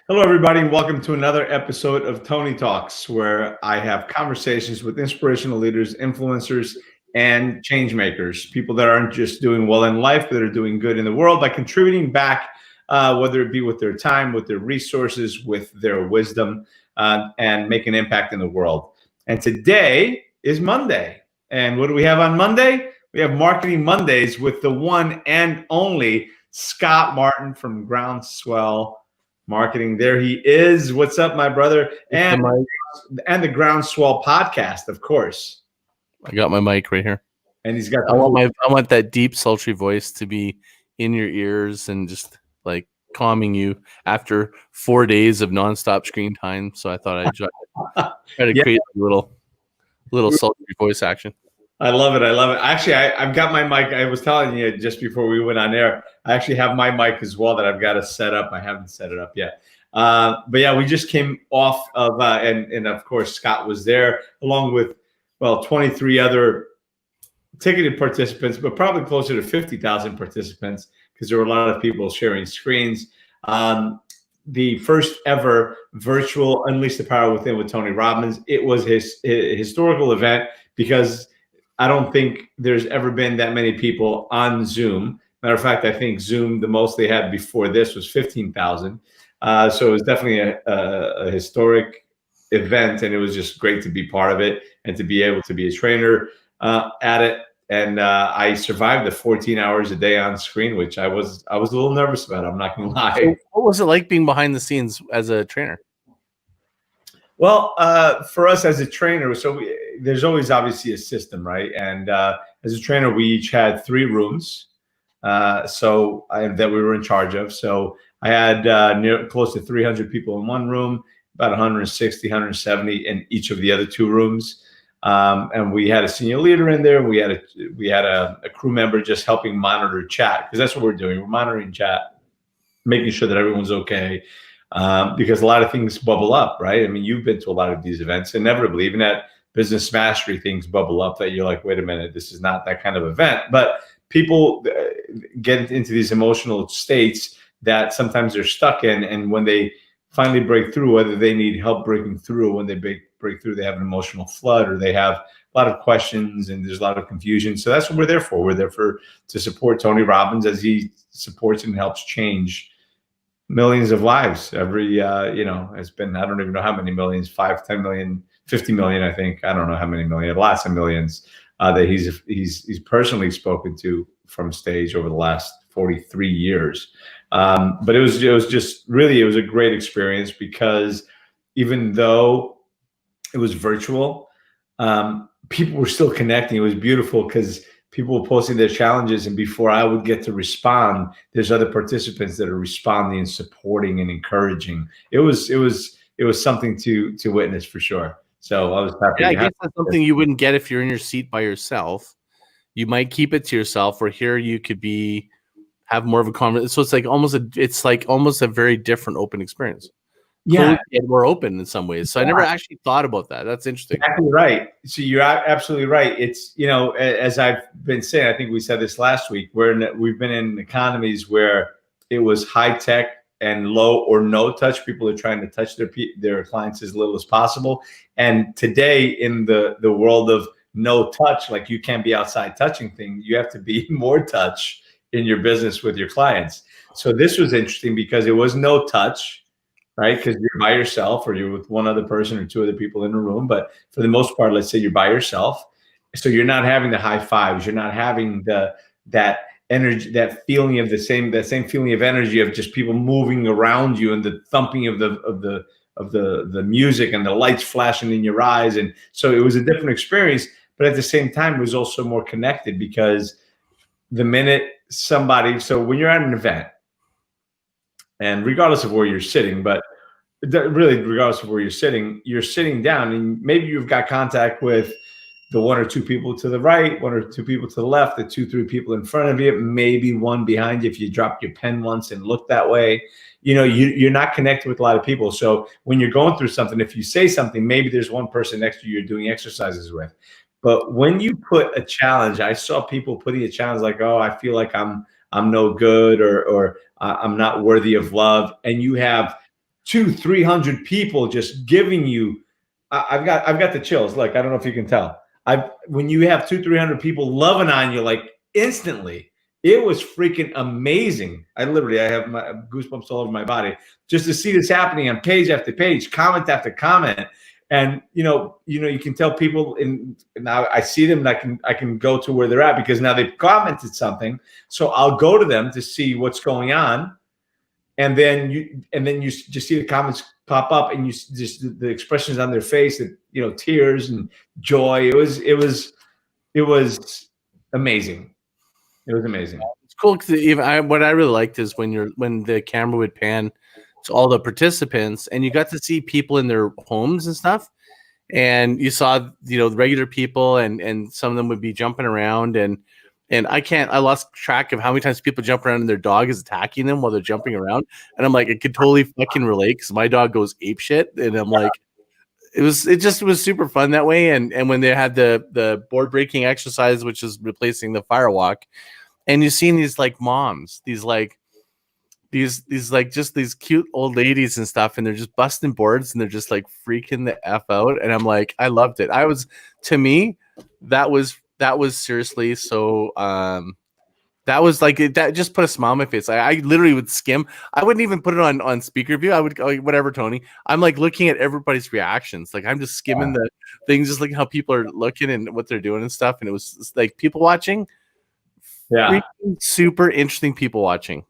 Hello, everybody, and welcome to another episode of Tony Talks, where I have conversations with inspirational leaders, influencers, and change makers, people that aren't just doing well in life, but are doing good in the world by contributing back, whether it be with their time, with their resources, with their wisdom, and make an impact in the world. And today is Monday. And what do we have on Monday? We have Marketing Mondays with the one and only Scott Martin from Groundswell Marketing. There he is. What's up, my brother? And the Groundswell podcast, of course. I got my mic right here. And he's got I want that deep, sultry voice to be in your ears and just like calming you after 4 days of nonstop screen time. So I thought I'd try to create a little sultry voice action. I love it. Actually, I've got my mic. I was telling you just before we went on air, I actually have my mic as well that I've got to set up. I haven't set it up yet. But yeah, we just came off of, and of course, Scott was there along with, 23 other ticketed participants, but probably closer to 50,000 participants because there were a lot of people sharing screens. The first ever virtual Unleash the Power Within with Tony Robbins. It was his historical event because I don't think there's ever been that many people on Zoom. Matter of fact, I think Zoom, the most they had before this was 15,000. So it was definitely a historic event, and it was just great to be part of it and to be able to be a trainer at it. And I survived the 14 hours a day on screen, which I was a little nervous about. I'm not going to lie. So what was it like being behind the scenes as a trainer? Well, for us as a trainer, there's always obviously a system, right? And as a trainer, we each had 3 rooms that we were in charge of. So I had close to 300 people in one room, about 160, 170 in each of the other 2 rooms. And we had a senior leader in there. We had a crew member just helping monitor chat, because that's what we're doing. We're monitoring chat, making sure that everyone's okay. Because a lot of things bubble up, right? I mean, you've been to a lot of these events. Inevitably, even at Business Mastery, things bubble up that you're like, wait a minute, this is not that kind of event. But people get into these emotional states that sometimes they're stuck in. And when they finally break through, whether they need help breaking through, or when they break through, they have an emotional flood, or they have a lot of questions and there's a lot of confusion. So that's what we're there for. We're there to support Tony Robbins as he supports and helps change millions of lives every it's been, I don't even know how many millions, 5, 10 million, 50 million, I think. I don't know how many million, lots of millions that he's personally spoken to from stage over the last 43 years. But it was just really, it was a great experience because even though it was virtual, people were still connecting. It was beautiful because people were posting their challenges, and before I would get to respond, there's other participants that are responding and supporting and encouraging. It was something to witness for sure. So I was happy. Yeah, I guess that's something you wouldn't get if you're in your seat by yourself. You might keep it to yourself, or here you could have more of a conversation. So it's like almost a very different open experience. Yeah, we're open in some ways. So I never actually thought about that. That's interesting. Exactly right. So you're absolutely right. It's, as I've been saying, I think we said this last week, we've been in economies where it was high tech and low or no touch. People are trying to touch their clients as little as possible. And today in the world of no touch, like you can't be outside touching things, you have to be more touch in your business with your clients. So this was interesting because it was no touch, right? Because you're by yourself, or you're with one other person or 2 other people in the room. But for the most part, let's say you're by yourself. So you're not having the high fives. You're not having that energy, that feeling of that same feeling of energy of just people moving around you, and the thumping of the music and the lights flashing in your eyes. And so it was a different experience, but at the same time, it was also more connected because the minute so when you're at an event, and regardless of where you're sitting, but really regardless of where you're sitting down, and maybe you've got contact with the 1 or 2 people to the right, 1 or 2 people to the left, the 2, 3 people in front of you, maybe 1 behind you if you dropped your pen once and looked that way. You're not connected with a lot of people. So when you're going through something, if you say something, maybe there's 1 person next to you you're doing exercises with. But when you put a challenge, I saw people putting a challenge like, oh, I feel like I'm no good, or I'm not worthy of love. And you have 200-300 people just giving you. I've got the chills. Look, I don't know if you can tell. When you have 200-300 people loving on you like instantly, it was freaking amazing. I have my goosebumps all over my body just to see this happening on page after page, comment after comment. And you can tell people now I see them and I can go to where they're at because now they've commented something. So I'll go to them to see what's going on. And then you just see the comments pop up and you just the expressions on their face, that tears and joy. It was amazing. It was amazing. It's cool because what I really liked is when the camera would pan to all the participants and you got to see people in their homes and stuff, and you saw the regular people and some of them would be jumping around and I lost track of how many times people jump around and their dog is attacking them while they're jumping around. And I'm like, I could totally fucking relate because my dog goes ape shit. And I'm like, it was super fun that way. And when they had the board breaking exercise, which is replacing the fire walk, and you've seen these like moms, these cute old ladies and stuff, and they're just busting boards and they're just like freaking the F out. And I'm like, I loved it. To me, that was seriously so that was like that just put a smile on my face. I literally would skim. I wouldn't even put it on speaker view. I would go, whatever, Tony. I'm like looking at everybody's reactions. Like I'm just skimming the things, just looking how people are looking and what they're doing and stuff. And it was like people watching. Yeah. Super interesting people watching.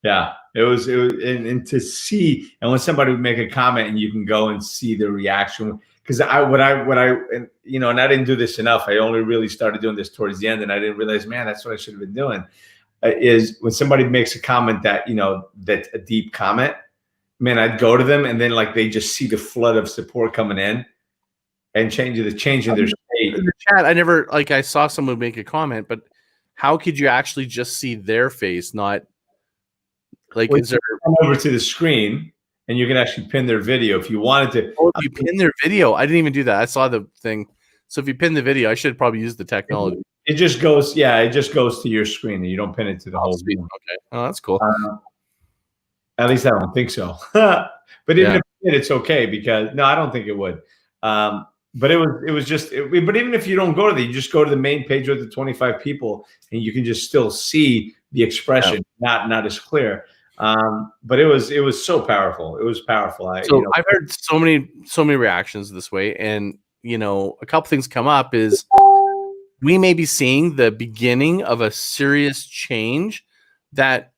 Yeah, it was and to see, and when somebody would make a comment and you can go and see the reaction. Because and I didn't do this enough. I only really started doing this towards the end, and I didn't realize, man, that's what I should have been doing. Is when somebody makes a comment that that's a deep comment, man, I'd go to them, and then like they just see the flood of support coming in, and changing their state. In the chat, I saw someone make a comment, but how could you actually just see their face, not like is there come over to the screen? And you can actually pin their video if you wanted to. Oh, if you pin their video, I didn't even do that. I saw the thing. So if you pin the video, I should probably use the technology. It just goes, it just goes to your screen, and you don't pin it to the whole screen. Okay, oh, that's cool. At least I don't think so. But even if it did, it's okay because I don't think it would. But it was just. But even if you don't go to you just go to the main page with the 25 people, and you can just still see the expression, not as clear. But it was so powerful. It was powerful. I've heard so many reactions this way, and a couple things come up is we may be seeing the beginning of a serious change that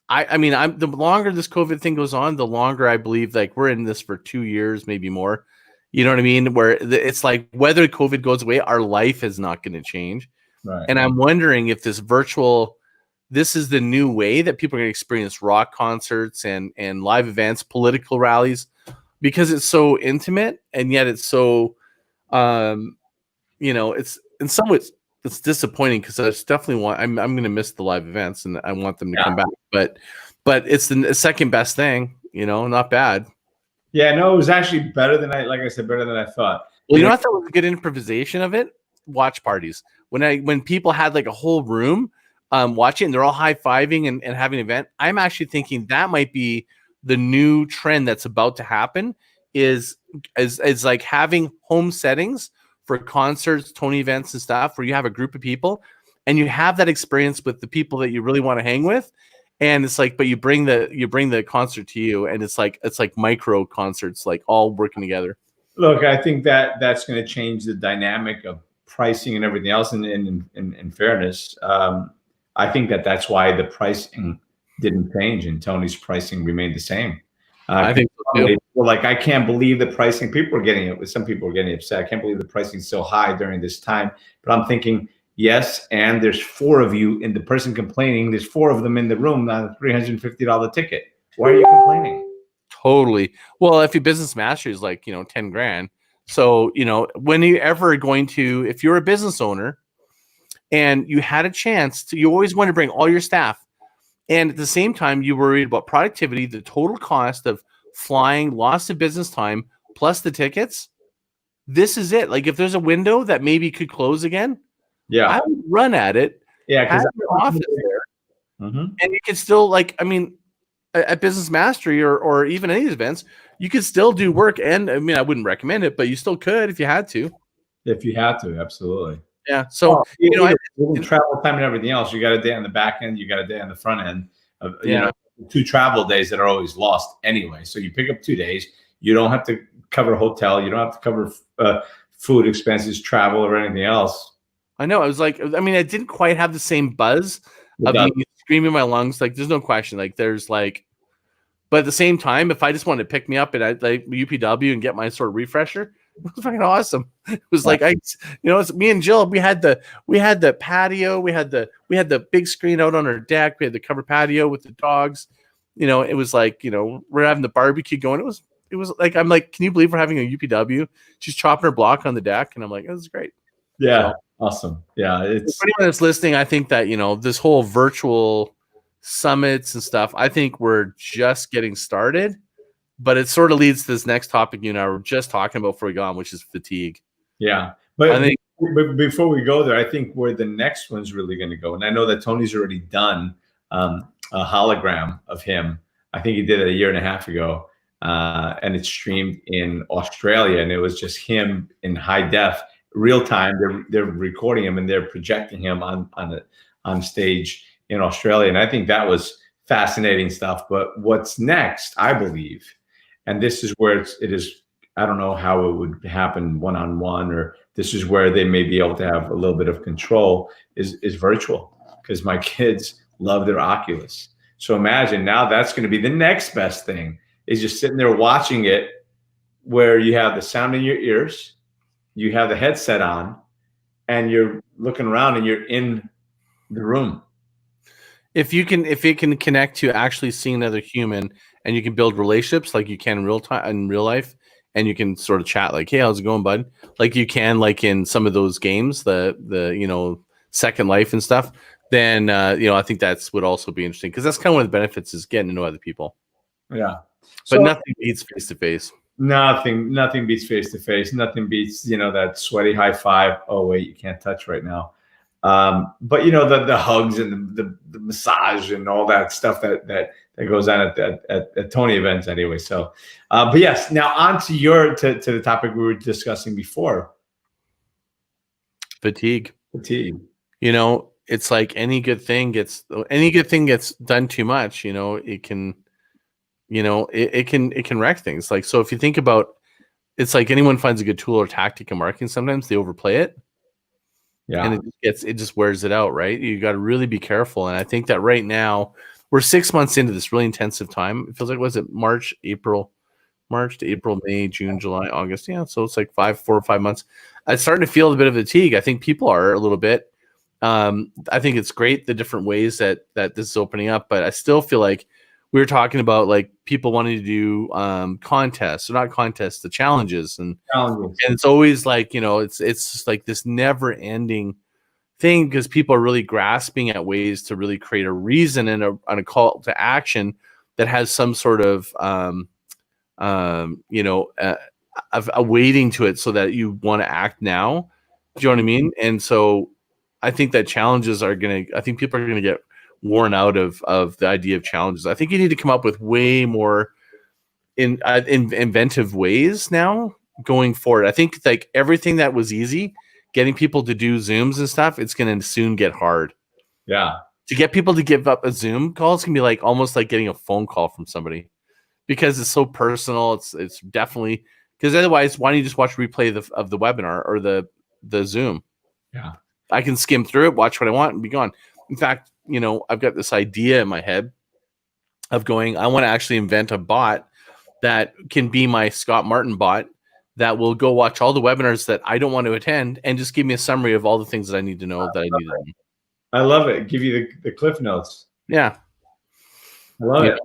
I'm the longer this COVID thing goes on, the longer I believe like we're in this for 2 years, maybe more. You know what I mean? Where it's like whether COVID goes away, our life is not going to change. Right. And I'm wondering if this is the new way that people are going to experience rock concerts and live events, political rallies, because it's so intimate and yet it's so, it's in some ways it's disappointing because I definitely I'm going to miss the live events and I want them to come back, but it's the second best thing, not bad. Yeah, no, it was actually better than better than I thought. Well, I thought was a good improvisation of it. Watch parties when people had like a whole room watching and they're all high-fiving and having an event. I'm actually thinking that might be the new trend that's about to happen is like having home settings for concerts, Tony events and stuff where you have a group of people and you have that experience with the people that you really want to hang with. And it's like, but you bring the concert to you and it's like micro concerts, like all working together. Look, I think that's going to change the dynamic of pricing and everything else. And in fairness, I think that's why the pricing didn't change and Tony's pricing remained the same. I think so too. Like, I can't believe the pricing. Some people are getting upset. I can't believe the pricing is so high during this time. But I'm thinking, yes, and there's 4 of you, and the person complaining, there's 4 of them in the room on a $350 ticket. Why are you complaining? Totally. Well, if your business mastery is like, 10 grand. So, when you ever going to, if you're a business owner and you had a chance to, you always want to bring all your staff. And at the same time, you worried about productivity, the total cost of flying, loss of business time, plus the tickets. This is it. Like if there's a window that maybe could close again, I would run at it. Yeah, because your office there, and you can still at Business Mastery or even any of these events, you could still do work. And I mean, I wouldn't recommend it, but you still could if you had to. If you had to, absolutely. Yeah. So, travel time and everything else, you got a day on the back end, you got a day on the front end of, yeah. 2 travel days that are always lost anyway. So you pick up 2 days, you don't have to cover hotel, you don't have to cover food expenses, travel, or anything else. I know. I was like, I mean, I didn't quite have the same buzz of me screaming in my lungs. Like, there's no question. Like, there's like, but at the same time, if I just wanted to pick me up at like UPW and get my sort of refresher, it was fucking awesome. It was like it's me and Jill. We had the patio. We had the big screen out on our deck. We had the covered patio with the dogs. It was like we're having the barbecue going. It was like I'm like, can you believe we're having a UPW? She's chopping her block on the deck, and I'm like, this is great. Yeah, awesome. Yeah, it's for anyone that's listening. I think that this whole virtual summits and stuff, I think we're just getting started, but it sort of leads to this next topic you and I were just talking about before we got on, which is fatigue. Yeah, but I think before we go there, I think where the next one's really going to go, and I know that Tony's already done a hologram of him. I think he did it a year and a half ago, and it's streamed in Australia, and it was just him in high def, real time. They're recording him and they're projecting him on stage in Australia. And I think that was fascinating stuff. But what's next, I believe, and this is where it is, I don't know how it would happen one-on-one, or this is where they may be able to have a little bit of control, is virtual, because my kids love their Oculus. So imagine now that's going to be the next best thing, is just sitting there watching it, where you have the sound in your ears, you have the headset on, and you're looking around and you're in the room. If it can connect to actually seeing another human, and you can build relationships like you can in real life, and you can sort of chat like, hey, how's it going, bud? Like you can, like in some of those games, the Second Life and stuff, then I think that's would also be interesting, because that's kind of one of the benefits, is getting to know other people. Yeah. But nothing beats face to face. Nothing beats face to face. Nothing beats, that sweaty high five. Oh wait, you can't touch right now. But the hugs and the massage and all that stuff that goes on at Tony events anyway. So, but yes, now on to to the topic we were discussing before. Fatigue. It's like any good thing gets done too much. It can, it can wreck things. Like, so if you think about, it's like anyone finds a good tool or tactic in marketing, sometimes they overplay it. Yeah. And it just wears it out, right? You got to really be careful. And I think that right now we're 6 months into this really intensive time. It feels like, was it March to April, May, June, July, August. Yeah. So it's like 4 or 5 months. I'm starting to feel a bit of fatigue. I think people are a little bit. I think it's great, the different ways that this is opening up, but I still feel like we were talking about like people wanting to do contests, or not contests, the challenges, and it's always like, it's just like this never ending thing, because people are really grasping at ways to really create a reason and a call to action that has some sort of a weighting to it, so that you want to act now. Do you know what I mean? And so I think that challenges I think people are gonna get worn out of the idea of challenges. I think you need to come up with way more in inventive ways now going forward. I think like everything that was easy, getting people to do Zooms and stuff, it's going to soon get hard. Yeah. To get people to give up a Zoom call, it's going to be like almost like getting a phone call from somebody, because it's so personal. It's definitely, because otherwise, why don't you just watch replay of the webinar or the Zoom? Yeah. I can skim through it, watch what I want, and be gone. In fact, I've got this idea in my head of I want to actually invent a bot that can be my Scott Martin bot that will go watch all the webinars that I don't want to attend and just give me a summary of all the things that I need to know that I need to know. I love it. Give you the cliff notes. Yeah. I love it.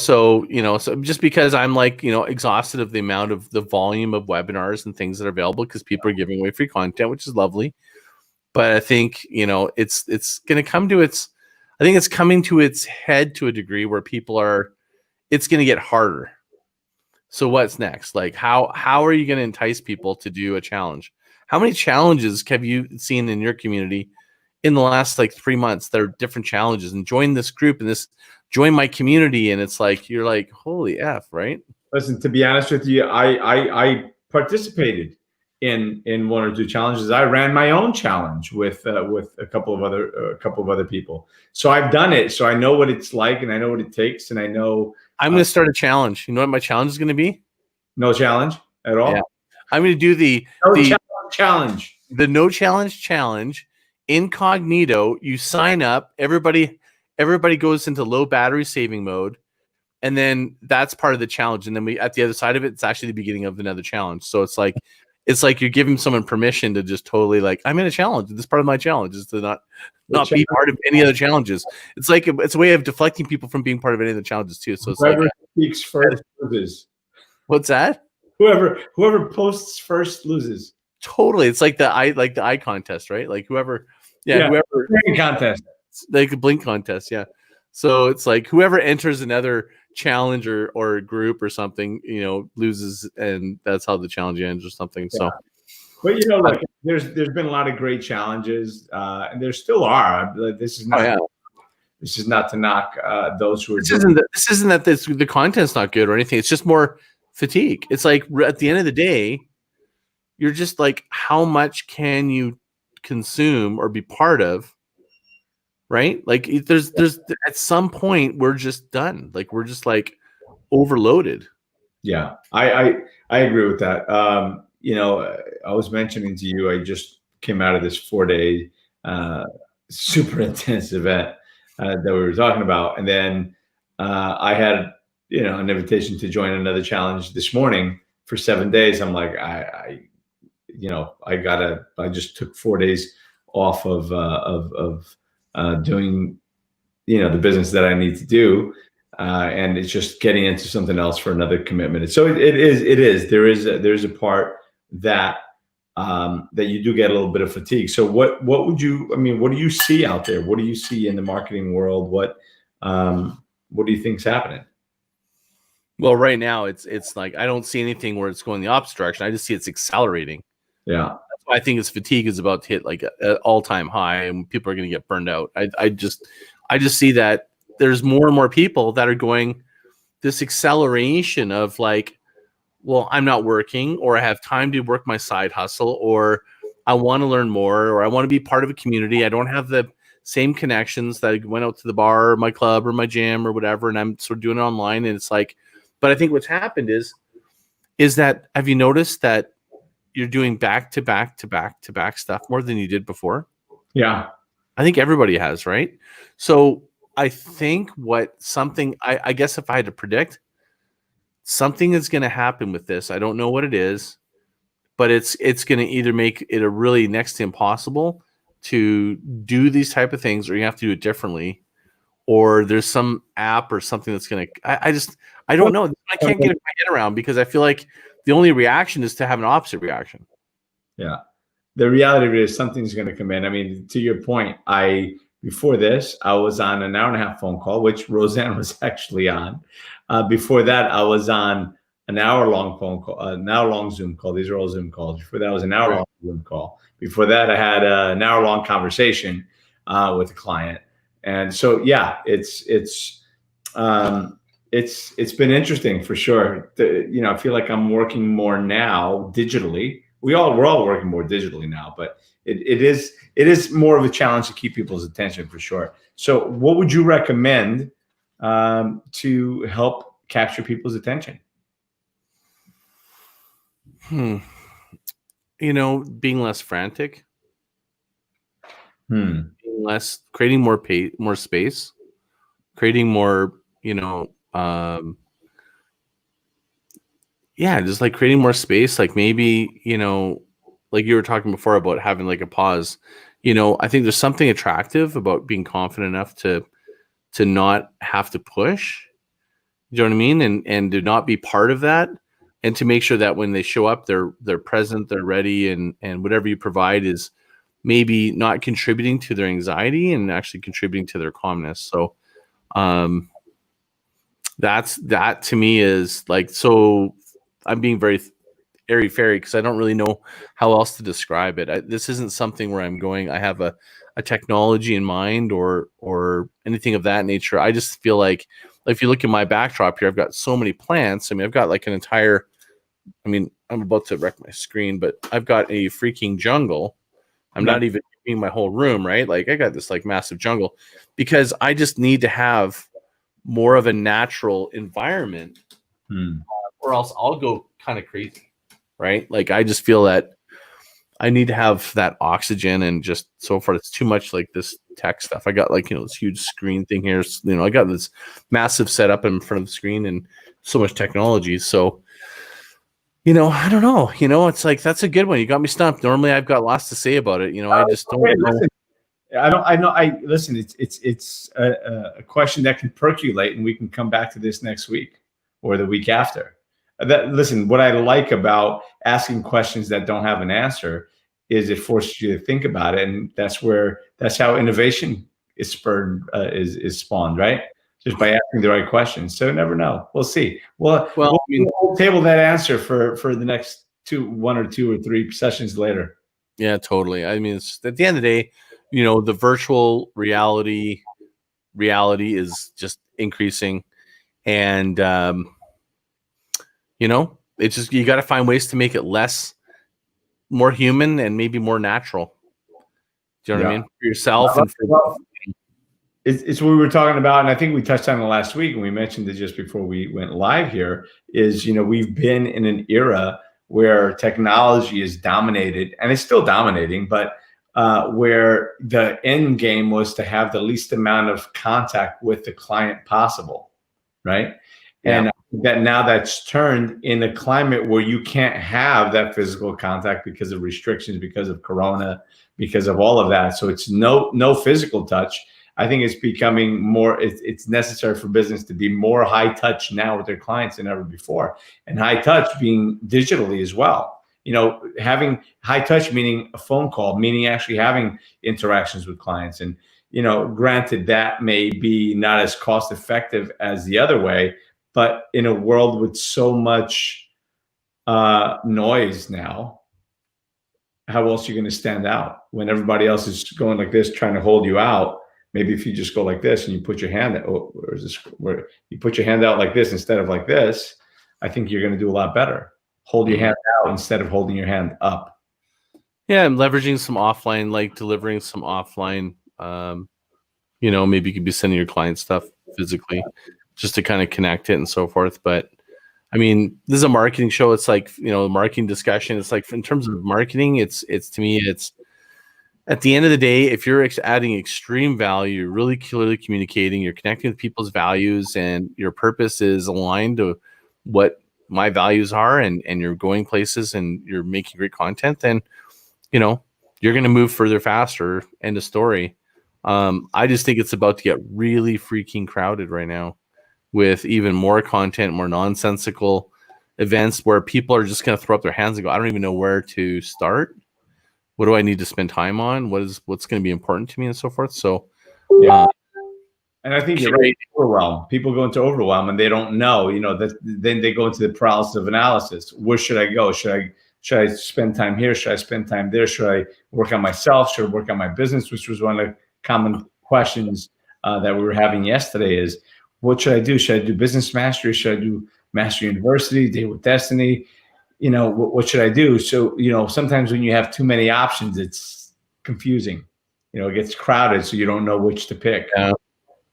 So just because I'm like, exhausted of the amount of the volume of webinars and things that are available, because people are giving away free content, which is lovely. But I think, it's going to come to I think it's coming to its head to a degree where it's going to get harder. So what's next? Like, how are you going to entice people to do a challenge? How many challenges have you seen in your community in the last like 3 months. There are different challenges, and join this group and join my community. And it's like, you're like, holy F, right? Listen, to be honest with you, I participated in one or two challenges. I ran my own challenge with a couple of other people. So I've done it. So I know what it's like, and I know what it takes, and I know I'm going to start a challenge. You know what my challenge is going to be? no challenge at all. Yeah. I'm going to do the challenge. The no challenge incognito. You sign up. Everybody goes into low battery saving mode, and then that's part of the challenge. And then at the other side of it, it's actually the beginning of another challenge. So it's like you're giving someone permission to just totally like, I'm in a challenge. This part of my challenge is to not be part of any other challenges. It's like it's a way of deflecting people from being part of any of the challenges too. So it's whoever speaks first loses. What's that? Whoever posts first loses. Totally. It's like the eye contest, right? Like whoever blink contest. Like a blink contest, yeah. So it's like whoever enters another challenge or group or something, loses, and that's how the challenge ends or something. Yeah. So, but like there's been a lot of great challenges, and there still are. This is not. This is not to knock those who are. This isn't that the content's not good or anything. It's just more fatigue. It's like at the end of the day, you're just like, how much can you consume or be part of? Right? Like there's at some point we're just done. Like we're just like overloaded. Yeah, I agree with that. I was mentioning to you, I just came out of this 4-day super intense event that we were talking about, and then I had an invitation to join another challenge this morning for 7 days. I'm like, I just took 4 days off of doing the business that I need to do, and it's just getting into something else for another commitment. So there's a part that you do get a little bit of fatigue. So what do you see out there? What do you see in the marketing world? What do you think's happening? Well, right now it's like I don't see anything where it's going the opposite direction. I just see it's accelerating. Yeah. That's why I think its fatigue is about to hit like an all-time high, and people are going to get burned out. I just see that there's more and more people that are going this acceleration of like, well, I'm not working, or I have time to work my side hustle, or I want to learn more, or I want to be part of a community. I don't have the same connections that I went out to the bar or my club or my gym or whatever, and I'm sort of doing it online. And it's like, but I think what's happened is that, have you noticed that you're doing back to back stuff more than you did before? Yeah. I think everybody has, right? So I think I guess if I had to predict, something is going to happen with this. I don't know what it is, but it's going to either make it a really next to impossible to do these type of things, or you have to do it differently, or there's some app or something that's going to, I don't know. I can't get my head around, because I feel like the only reaction is to have an opposite reaction. Yeah. The reality of it is something's going to come in. I mean, to your point, before this, I was on an 1.5-hour phone call, which Roseanne was actually on. Before that, I was on an hour-long phone call, an hour-long Zoom call. These are all Zoom calls. Before that, I was an hour-long Zoom call. Before that, I had an hour-long conversation with a client. And so, yeah, it's been interesting for sure. I feel like I'm working more now digitally. We're all working more digitally now, but it is more of a challenge to keep people's attention for sure. So what would you recommend to help capture people's attention? Being less frantic, creating more space, creating more, just like creating more space. Like maybe, like you were talking before about having like a pause. I think there's something attractive about being confident enough to not have to push. You know what I mean? And to not be part of that, and to make sure that when they show up, they're present, they're ready, and whatever you provide is maybe not contributing to their anxiety and actually contributing to their calmness. So that to me is like, so I'm being very airy fairy because I don't really know how else to describe it. This isn't something where I'm going, I have a technology in mind or anything of that nature. I just feel like if you look at my backdrop here, I've got so many plants. I mean, I've got like an entire, I mean, I'm about to wreck my screen, but I've got a freaking jungle. I'm not even in my whole room, right? Like I got this like massive jungle because I just need to have more of a natural environment or else I'll go kind of crazy, right? Like I just feel that I need to have that oxygen and just so forth. It's too much like this tech stuff. I got like, this huge screen thing here. I got this massive setup in front of the screen and so much technology. So, I don't know. It's like that's a good one. You got me stumped. Normally, I've got lots to say about it. I just don't know. Listen, I know. Listen. It's a question that can percolate, and we can come back to this next week or the week after. Listen. What I like about asking questions that don't have an answer is it forces you to think about it, and that's how innovation is spurred, is spawned, right? Just by asking the right questions. So never know. We'll see. We'll table that answer for the next 1 or 2 or 3 sessions later. Yeah, totally. I mean, it's, at the end of the day, the virtual reality is just increasing, and it's just you got to find ways to make it more human and maybe more natural. Do you know what I mean? For yourself and for. It's what we were talking about, and I think we touched on it last week, and we mentioned it just before we went live here, is, we've been in an era where technology is dominated, and it's still dominating, but where the end game was to have the least amount of contact with the client possible, right? Yeah. And that now that's turned in a climate where you can't have that physical contact because of restrictions, because of Corona, because of all of that. So it's no physical touch. I think it's becoming more, it's necessary for business to be more high touch now with their clients than ever before. And high touch being digitally as well. Having high touch, meaning a phone call, meaning actually having interactions with clients. And, granted, that may be not as cost effective as the other way, but in a world with so much noise now, how else are you going to stand out when everybody else is going like this, trying to hold you out? Maybe if you just go like this and you put your hand out, where you put your hand out like this instead of like this, I think you're going to do a lot better. Hold your hand out instead of holding your hand up. Yeah, and leveraging some offline, like delivering some offline. Maybe you could be sending your client stuff physically, just to kind of connect it and so forth. But I mean, this is a marketing show. It's like marketing discussion. It's like in terms of marketing, it's to me, it's. At the end of the day, if you're adding extreme value, you're really clearly communicating, you're connecting with people's values, and your purpose is aligned to what my values are, and you're going places and you're making great content, then, you're going to move further faster. End of story. I just think it's about to get really freaking crowded right now with even more content, more nonsensical events where people are just going to throw up their hands and go, I don't even know where to start. What do I need to spend time on? What's going to be important to me and so forth. So, yeah. And I think you're right. Overwhelm. People go into overwhelm and they don't know, then they go into the paralysis of analysis. Where should I go? Should I spend time here? Should I spend time there? Should I work on myself? Should I work on my business? Which was one of the common questions that we were having yesterday is, what should I do? Should I do business mastery? Should I do Mastery University, Date with Destiny? What should I do? So, sometimes when you have too many options, it's confusing. It gets crowded, so you don't know which to pick.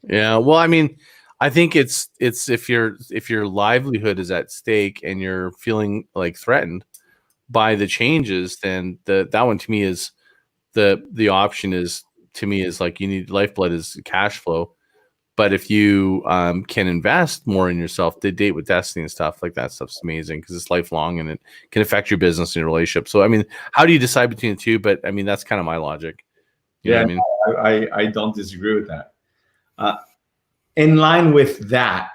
Yeah. Well, I mean, I think it's if your livelihood is at stake and you're feeling like threatened by the changes, then that one to me is the option is, to me, is like, you need lifeblood is cash flow. But if you can invest more in yourself, the Date with Destiny and stuff like that stuff's amazing because it's lifelong and it can affect your business and your relationship. So, I mean, how do you decide between the two? But I mean, that's kind of my logic. You know what I mean? I don't disagree with that. In line with that,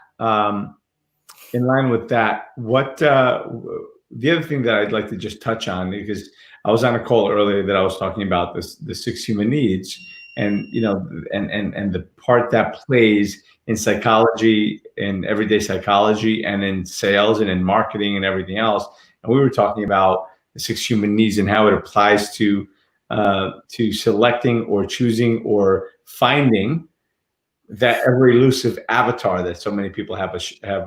what the other thing that I'd like to just touch on, because I was on a call earlier that I was talking about the 6 human needs. And and the part that plays in psychology, in everyday psychology, and in sales and in marketing and everything else. And we were talking about the 6 human needs and how it applies to selecting or choosing or finding that ever elusive avatar that so many people have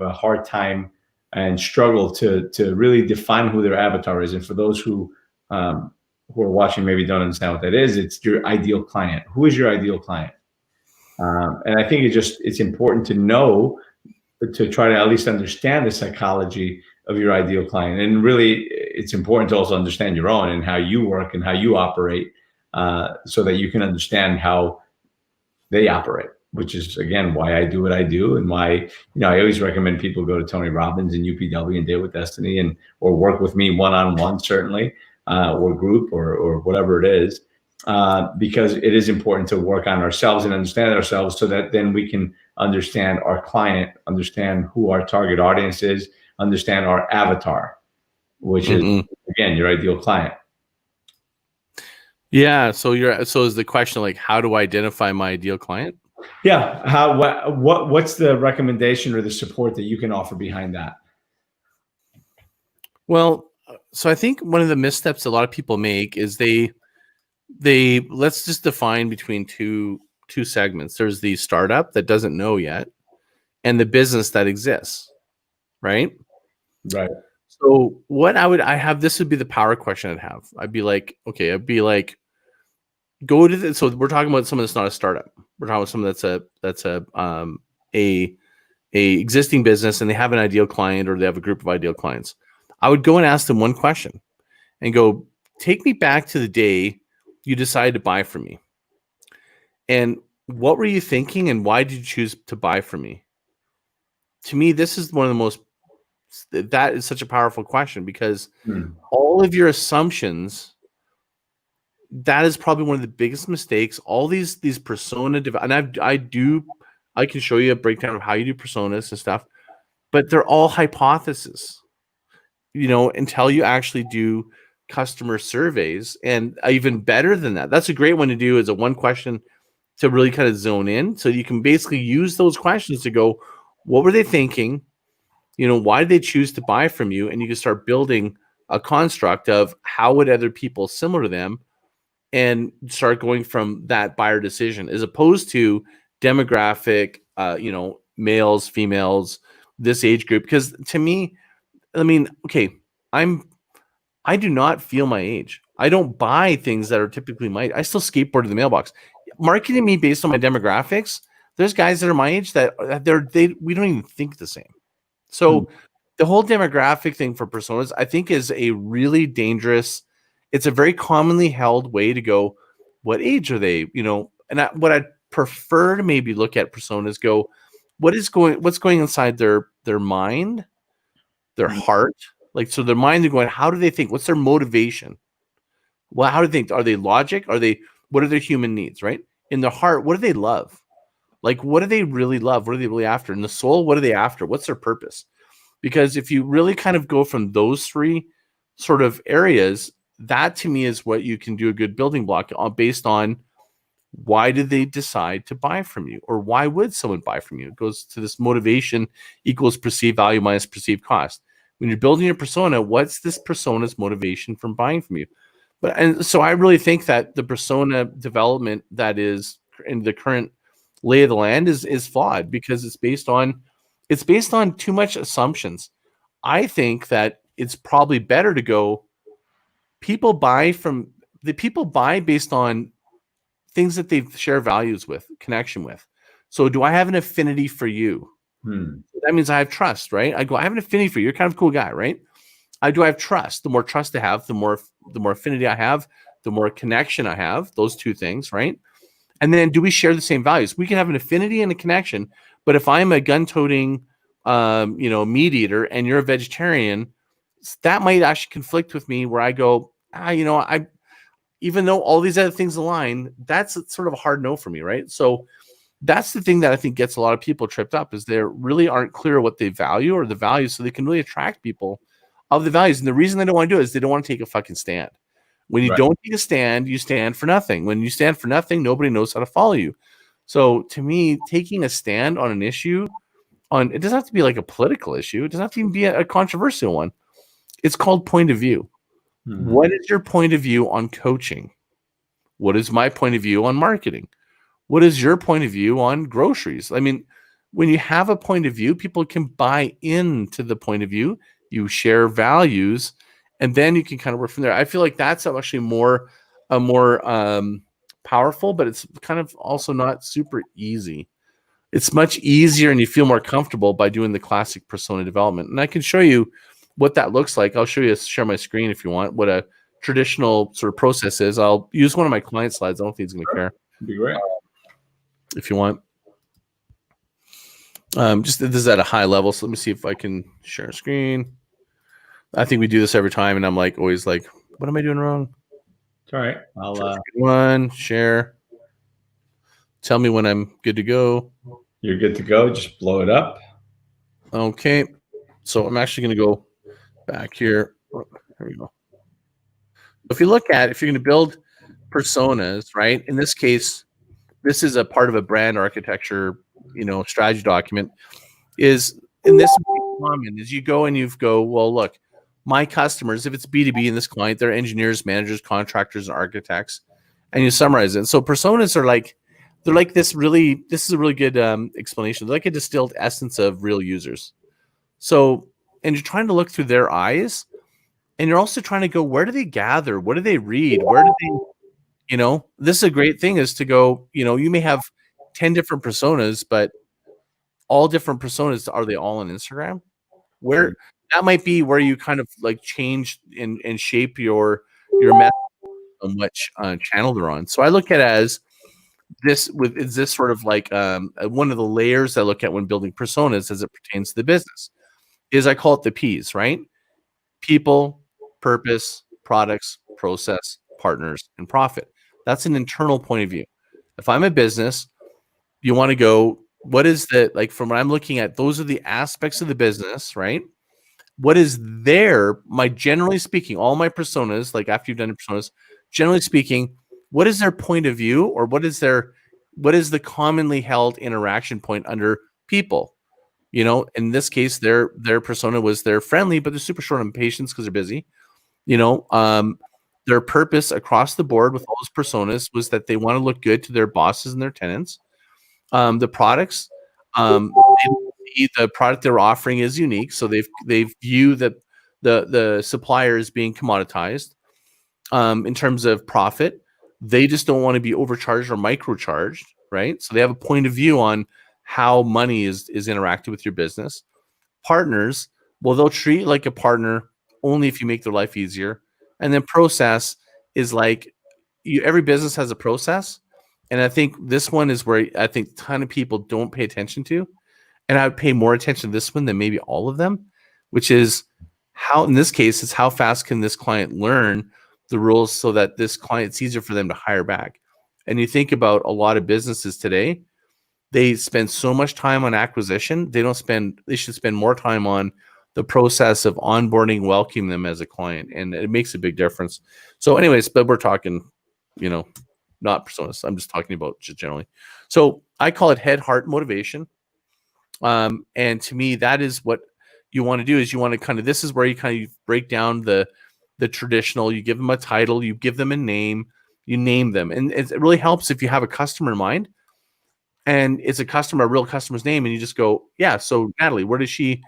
a hard time and struggle to really define who their avatar is. And for those who are watching maybe don't understand what that is, it's your ideal client. Who is your ideal client? And I think it's important to know, to try to at least understand the psychology of your ideal client. And really, it's important to also understand your own and how you work and how you operate, so that you can understand how they operate, which is, again, why I do what I do, and why, I always recommend people go to Tony Robbins and UPW and Date with Destiny, or work with me one-on-one, certainly, or group, or whatever it is, because it is important to work on ourselves and understand ourselves, so that then we can understand our client, understand who our target audience is, understand our avatar, which is, again, your ideal client. Yeah. So is the question, like, how do I identify my ideal client? Yeah. What's the recommendation or the support that you can offer behind that? Well, so I think one of the missteps a lot of people make is they let's just define between two segments. There's the startup that doesn't know yet, and the business that exists, right? Right. So this would be the power question I'd have. I'd be like, go to so we're talking about someone that's not a startup. We're talking about someone that's a existing business, and they have an ideal client, or they have a group of ideal clients. I would go and ask them one question and go, take me back to the day you decided to buy from me. And what were you thinking, and why did you choose to buy from me? To me, this is that is such a powerful question, because all of your assumptions, that is probably one of the biggest mistakes. All these persona, and I can show you a breakdown of how you do personas and stuff, but they're all hypotheses, until you actually do customer surveys. And even better than that, that's a great one to do, is a one question to really kind of zone in. So you can basically use those questions to go, what were they thinking? Why did they choose to buy from you? And you can start building a construct of how would other people similar to them, and start going from that buyer decision, as opposed to demographic, males, females, this age group. Because to me, okay, I do not feel my age. I don't buy things that are typically I still skateboard to the mailbox. Marketing me based on my demographics, there's guys that are my age that we don't even think the same. So the whole demographic thing for personas, I think, is a really dangerous. It's a very commonly held way to go, what age are they? And what I'd prefer to maybe look at personas, go, what's going inside their mind, their heart. Like, so their mind, they're going, how do they think? What's their motivation? Well, how do they think? Are they logic? What are their human needs, right? In their heart, what do they love? Like, what do they really love? What are they really after? In the soul, what are they after? What's their purpose? Because if you really kind of go from those three sort of areas, that to me is what you can do a good building block on, based on why did they decide to buy from you, or why would someone buy from you? It goes to this motivation equals perceived value minus perceived cost. When you're building your persona, what's this persona's motivation from buying from you? And so I really think that the persona development that is in the current lay of the land is flawed, because it's based on too much assumptions. I think that it's probably better to go, people buy based on things that they share values with, connection with. So do I have an affinity for you? That means I have trust, right? I go, I have an affinity for you. You're kind of a cool guy, right? I have trust. The more trust I have, the more affinity I have, the more connection I have. Those two things, right? And then, do we share the same values? We can have an affinity and a connection, but if I'm a gun-toting, meat eater, and you're a vegetarian, that might actually conflict with me. Where I go, even though all these other things align, that's sort of a hard no for me, right? So that's the thing that I think gets a lot of people tripped up, is they really aren't clear what they value or the values, so they can really attract people of the values. And the reason they don't want to do it is they don't want to take a fucking stand. When you don't take a stand, you stand for nothing. When you stand for nothing, nobody knows how to follow you. So to me, taking a stand on an issue, it doesn't have to be like a political issue. It doesn't have to even be a controversial one. It's called point of view. What is your point of view on coaching? What is my point of view on marketing? What is your point of view on groceries? I mean, when you have a point of view, people can buy into the point of view. You share values, and then you can kind of work from there. I feel like that's actually more powerful, but it's kind of also not super easy. It's much easier, and you feel more comfortable by doing the classic persona development. And I can show you what that looks like. I'll share my screen if you want, what a traditional sort of process is. I'll use one of my client slides. I don't think he's going to care. That'd be great. If you want. Just this is at a high level. So let me see if I can share a screen. I think we do this every time, and I'm like always like, what am I doing wrong? It's all right. I'll share. Tell me when I'm good to go. You're good to go. Just blow it up. Okay. So I'm actually going to go back here. Oh, there we go. If you look at, if you're going to build personas, right? In this case, this is a part of a brand architecture, strategy document. Is in this common is you go and you go, well, look, my customers, if it's B2B in this client, they're engineers, managers, contractors, and architects, and you summarize it. So personas are like, this is a really good explanation. They're like a distilled essence of real users. So, and you're trying to look through their eyes, and you're also trying to go, where do they gather? What do they read? Where do they, this is a great thing is to go, you may have 10 different personas, but all different personas, are they all on Instagram? Where that might be where you kind of like change and shape your message on which channel they're on. So I look at it as is this sort of like one of the layers I look at when building personas as it pertains to the business is I call it the P's, right? People, purpose, products, process, partners, and profit. That's an internal point of view. If I'm a business, you want to go, what is the, like from what I'm looking at, those are the aspects of the business, right? What is generally speaking, all my personas, like after you've done personas, generally speaking, what is their point of view, or what is the commonly held interaction point under people? In this case, their persona was they're friendly, but they're super short on patience because they're busy. Their purpose across the board with all those personas was that they want to look good to their bosses and their tenants. The products, the product they're offering is unique, so they view that the supplier is being commoditized. In terms of profit, they just don't want to be overcharged or microcharged, right? So they have a point of view on how money is interacted with your business. Partners, well, they'll treat like a partner only if you make their life easier. And then process is like every business has a process. And I think this one is where I think a ton of people don't pay attention to. And I would pay more attention to this one than maybe all of them, which is how, in this case, it's how fast can this client learn the rules so that this client, it's easier for them to hire back. And you think about a lot of businesses today, they spend so much time on acquisition. They should spend more time on the process of onboarding, welcoming them as a client. And it makes a big difference. So anyways, but we're talking, not personas. I'm just talking about just generally. So I call it head, heart, motivation. And to me, that is what you want to do is you want to this is where you kind of break down the traditional, you give them a title, you give them a name, you name them. And it really helps if you have a customer in mind and it's a real customer's name. And you just go, yeah. So Natalie, where does she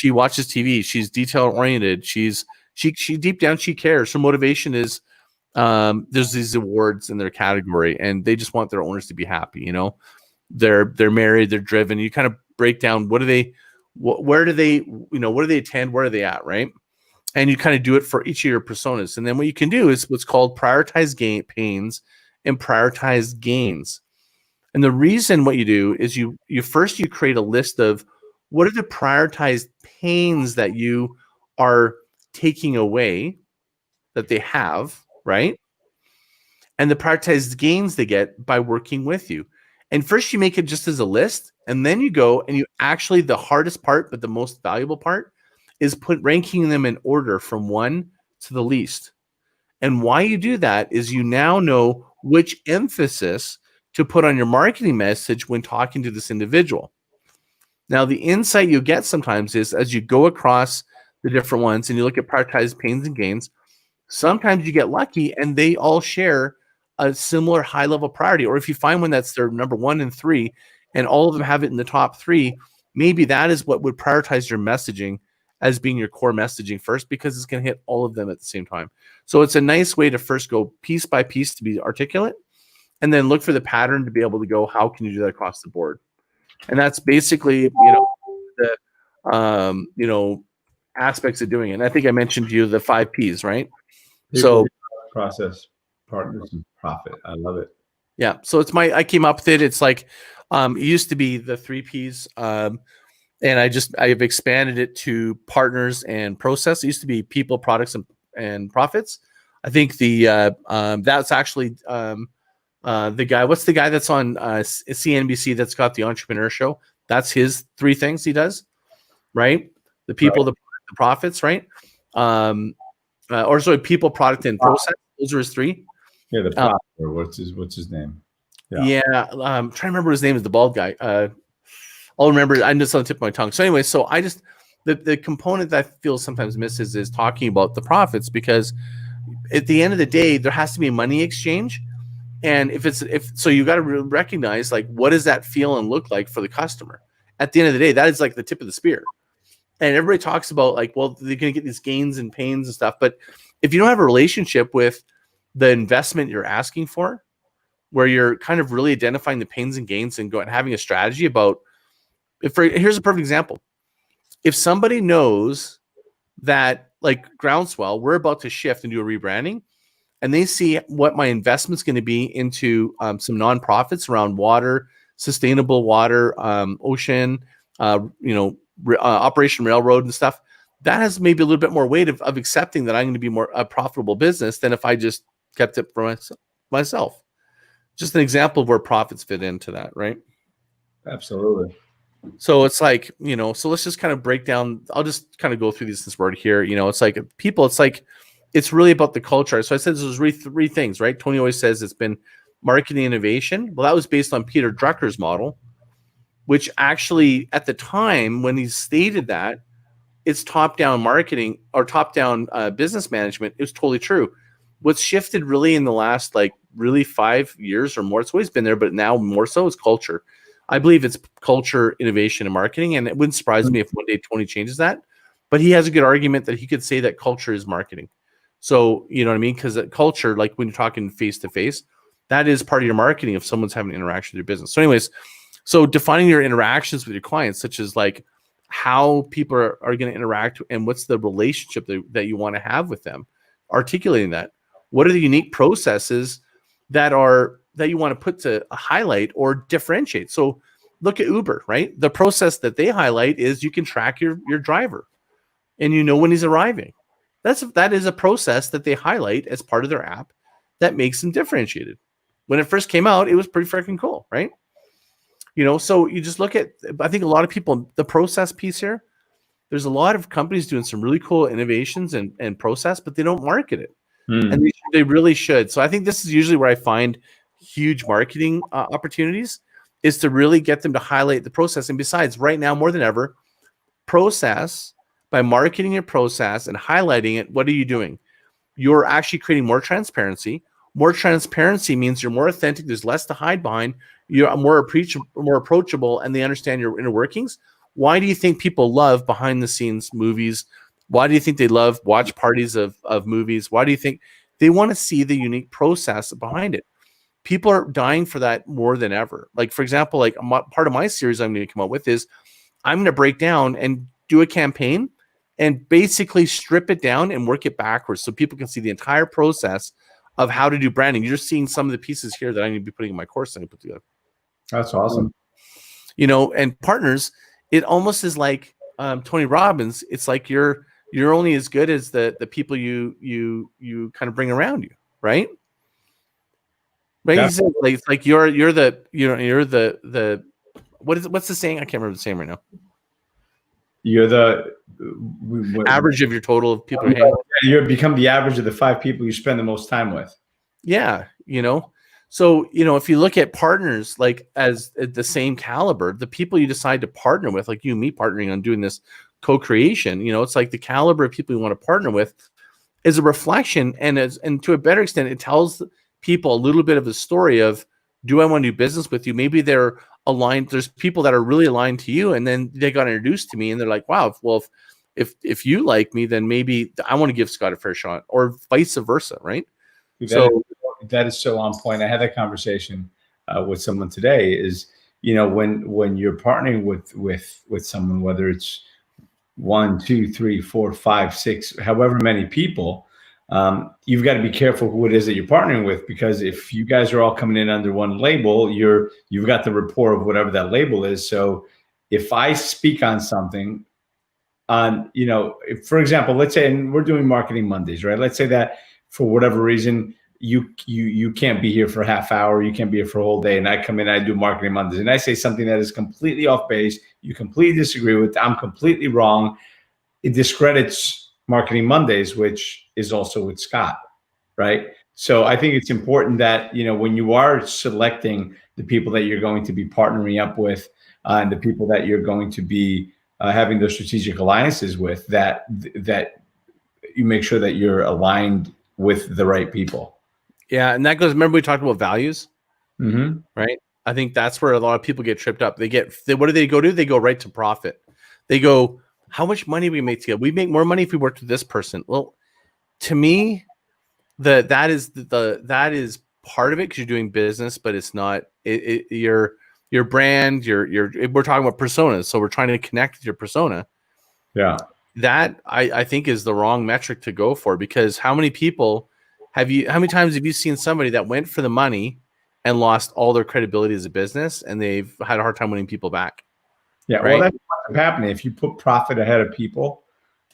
watches TV. She's detail oriented. She deep down, she cares. Her motivation is, there's these awards in their category and they just want their owners to be happy. They're married, they're driven. You kind of break down, where do they attend? Where are they at? Right. And you kind of do it for each of your personas. And then what you can do is what's called prioritize pains and prioritize gains. And the reason what you do is you create a list of what are the prioritized pains that you are taking away that they have, right? And the prioritized gains they get by working with you. And first you make it just as a list, and then you go and you actually, the hardest part, but the most valuable part is ranking them in order from one to the least. And why you do that is you now know which emphasis to put on your marketing message when talking to this individual. Now, the insight you get sometimes is as you go across the different ones and you look at prioritized pains and gains, sometimes you get lucky and they all share a similar high level priority. Or if you find one that's their number 1 and 3 and all of them have it in the top 3, maybe that is what would prioritize your messaging as being your core messaging first, because it's going to hit all of them at the same time. So it's a nice way to first go piece by piece to be articulate, and then look for the pattern to be able to go, how can you do that across the board? And that's basically, the aspects of doing it. And I think I mentioned to you the 5 Ps, right? People, process, partners, and profit. I love it. Yeah. So I came up with it. It's like, it used to be the 3 Ps. And I've expanded it to partners and process. It used to be people, products, and profits. I think that's actually the guy. What's the guy that's on CNBC that's got the Entrepreneur Show? That's his 3 things he does, right? The people, right. The profits, right? People, product, and process. Those are his 3. Yeah, the profit. What's his name? Yeah. I'm trying to remember his name is the bald guy. I'll remember. I'm just on the tip of my tongue. So anyway, so I just the component that I feel sometimes misses is talking about the profits, because at the end of the day, there has to be a money exchange. And so you got to recognize, like, what does that feel and look like for the customer? At the end of the day, that is like the tip of the spear. And everybody talks about, like, well, they're going to get these gains and pains and stuff. But if you don't have a relationship with the investment you're asking for, where you're kind of really identifying the pains and gains and having a strategy about, here's a perfect example. If somebody knows that, like Groundswell, we're about to shift and do a rebranding, and they see what my investment's going to be into some nonprofits around water, sustainable water, ocean, Operation Railroad and stuff, that has maybe a little bit more weight of accepting that I'm going to be more a profitable business than if I just kept it for myself. Just an example of where profits fit into that, right? Absolutely. So it's like, so let's just kind of break down. I'll just kind of go through this word here. It's like people, it's really about the culture. So I said there's 3 things, right? Tony always says it's been marketing innovation. Well, that was based on Peter Drucker's model, which actually at the time when he stated that, it's top-down marketing or top-down business management. It was totally true. What's shifted really in the last, really 5 years or more, it's always been there, but now more so, is culture. I believe it's culture, innovation, and marketing. And it wouldn't surprise me if one day Tony changes that. But he has a good argument that he could say that culture is marketing. So, you know what I mean? Because culture, like when you're talking face-to-face, that is part of your marketing if someone's having an interaction with your business. So anyways, so defining your interactions with your clients, such as like how people are going to interact and what's the relationship that you want to have with them, articulating that. What are the unique processes that you want to put to highlight or differentiate? So look at Uber, right? The process that they highlight is you can track your driver and when he's arriving. That is a process that they highlight as part of their app that makes them differentiated. When it first came out, it was pretty freaking cool, right? So you just look at, I think a lot of people, the process piece here, there's a lot of companies doing some really cool innovations and process, but they don't market it. And they really should. So I think this is usually where I find huge marketing opportunities, is to really get them to highlight the process. And besides, right now more than ever, process, by marketing your process and highlighting it, what are you doing? You're actually creating more transparency. More transparency means you're more authentic. There's less to hide behind. You're more approachable, and they understand your inner workings. Why do you think people love behind the scenes movies? Why do you think they love watch parties of movies? Why do you think they want to see the unique process behind it? People are dying for that more than ever. Like, for example, like part of my series I'm going to come up with is I'm going to break down and do a campaign and basically strip it down and work it backwards so people can see the entire process of how to do branding. You're seeing some of the pieces here that I'm going to be putting in my course that I'm going to put together. That's awesome. And partners, it almost is like Tony Robbins. It's like you're only as good as the people you kind of bring around you, right? Right? Yeah. It's like you're the what's the saying? I can't remember the saying right now. You're the average of your total of people. You become the average of the 5 people you spend the most time with. Yeah, So, if you look at partners like as at the same caliber, the people you decide to partner with, like you and me partnering on doing this co-creation, it's like the caliber of people you want to partner with is a reflection, and to a better extent, it tells people a little bit of a story of, do I want to do business with you? Maybe they're aligned. There's people that are really aligned to you, and then they got introduced to me, and they're like, wow, well, if you like me, then maybe I want to give Scott a fair shot, or vice versa, right? That is so on point. I had that conversation with someone today. Is when you're partnering with someone, whether it's 1, 2, 3, 4, 5, 6, however many people, you've got to be careful who it is that you're partnering with, because if you guys are all coming in under one label, you've got the rapport of whatever that label is. So if I speak on something, if, for example, let's say, and we're doing Marketing Mondays, right? Let's say that for whatever reason, you can't be here for a half hour, you can't be here for a whole day, and I come in, I do Marketing Mondays, and I say something that is completely off base, you completely disagree with, I'm completely wrong. It discredits Marketing Mondays, which is also with Scott, right? So I think it's important that, when you are selecting the people that you're going to be partnering up with, and the people that you're going to be having those strategic alliances with, that you make sure that you're aligned with the right people. Yeah, and that goes. Remember, we talked about values, right? I think that's where a lot of people get tripped up. What do they go do? They go right to profit. They go, how much money we make together? We make more money if we work with this person. Well, to me, that is part of it, because you're doing business, but it's not your brand. We're talking about personas, so we're trying to connect with your persona. Yeah, that I think is the wrong metric to go for, because how many times have you seen somebody that went for the money and lost all their credibility as a business, and they've had a hard time winning people back? Yeah, right? Well, that's what's happening. If you put profit ahead of people,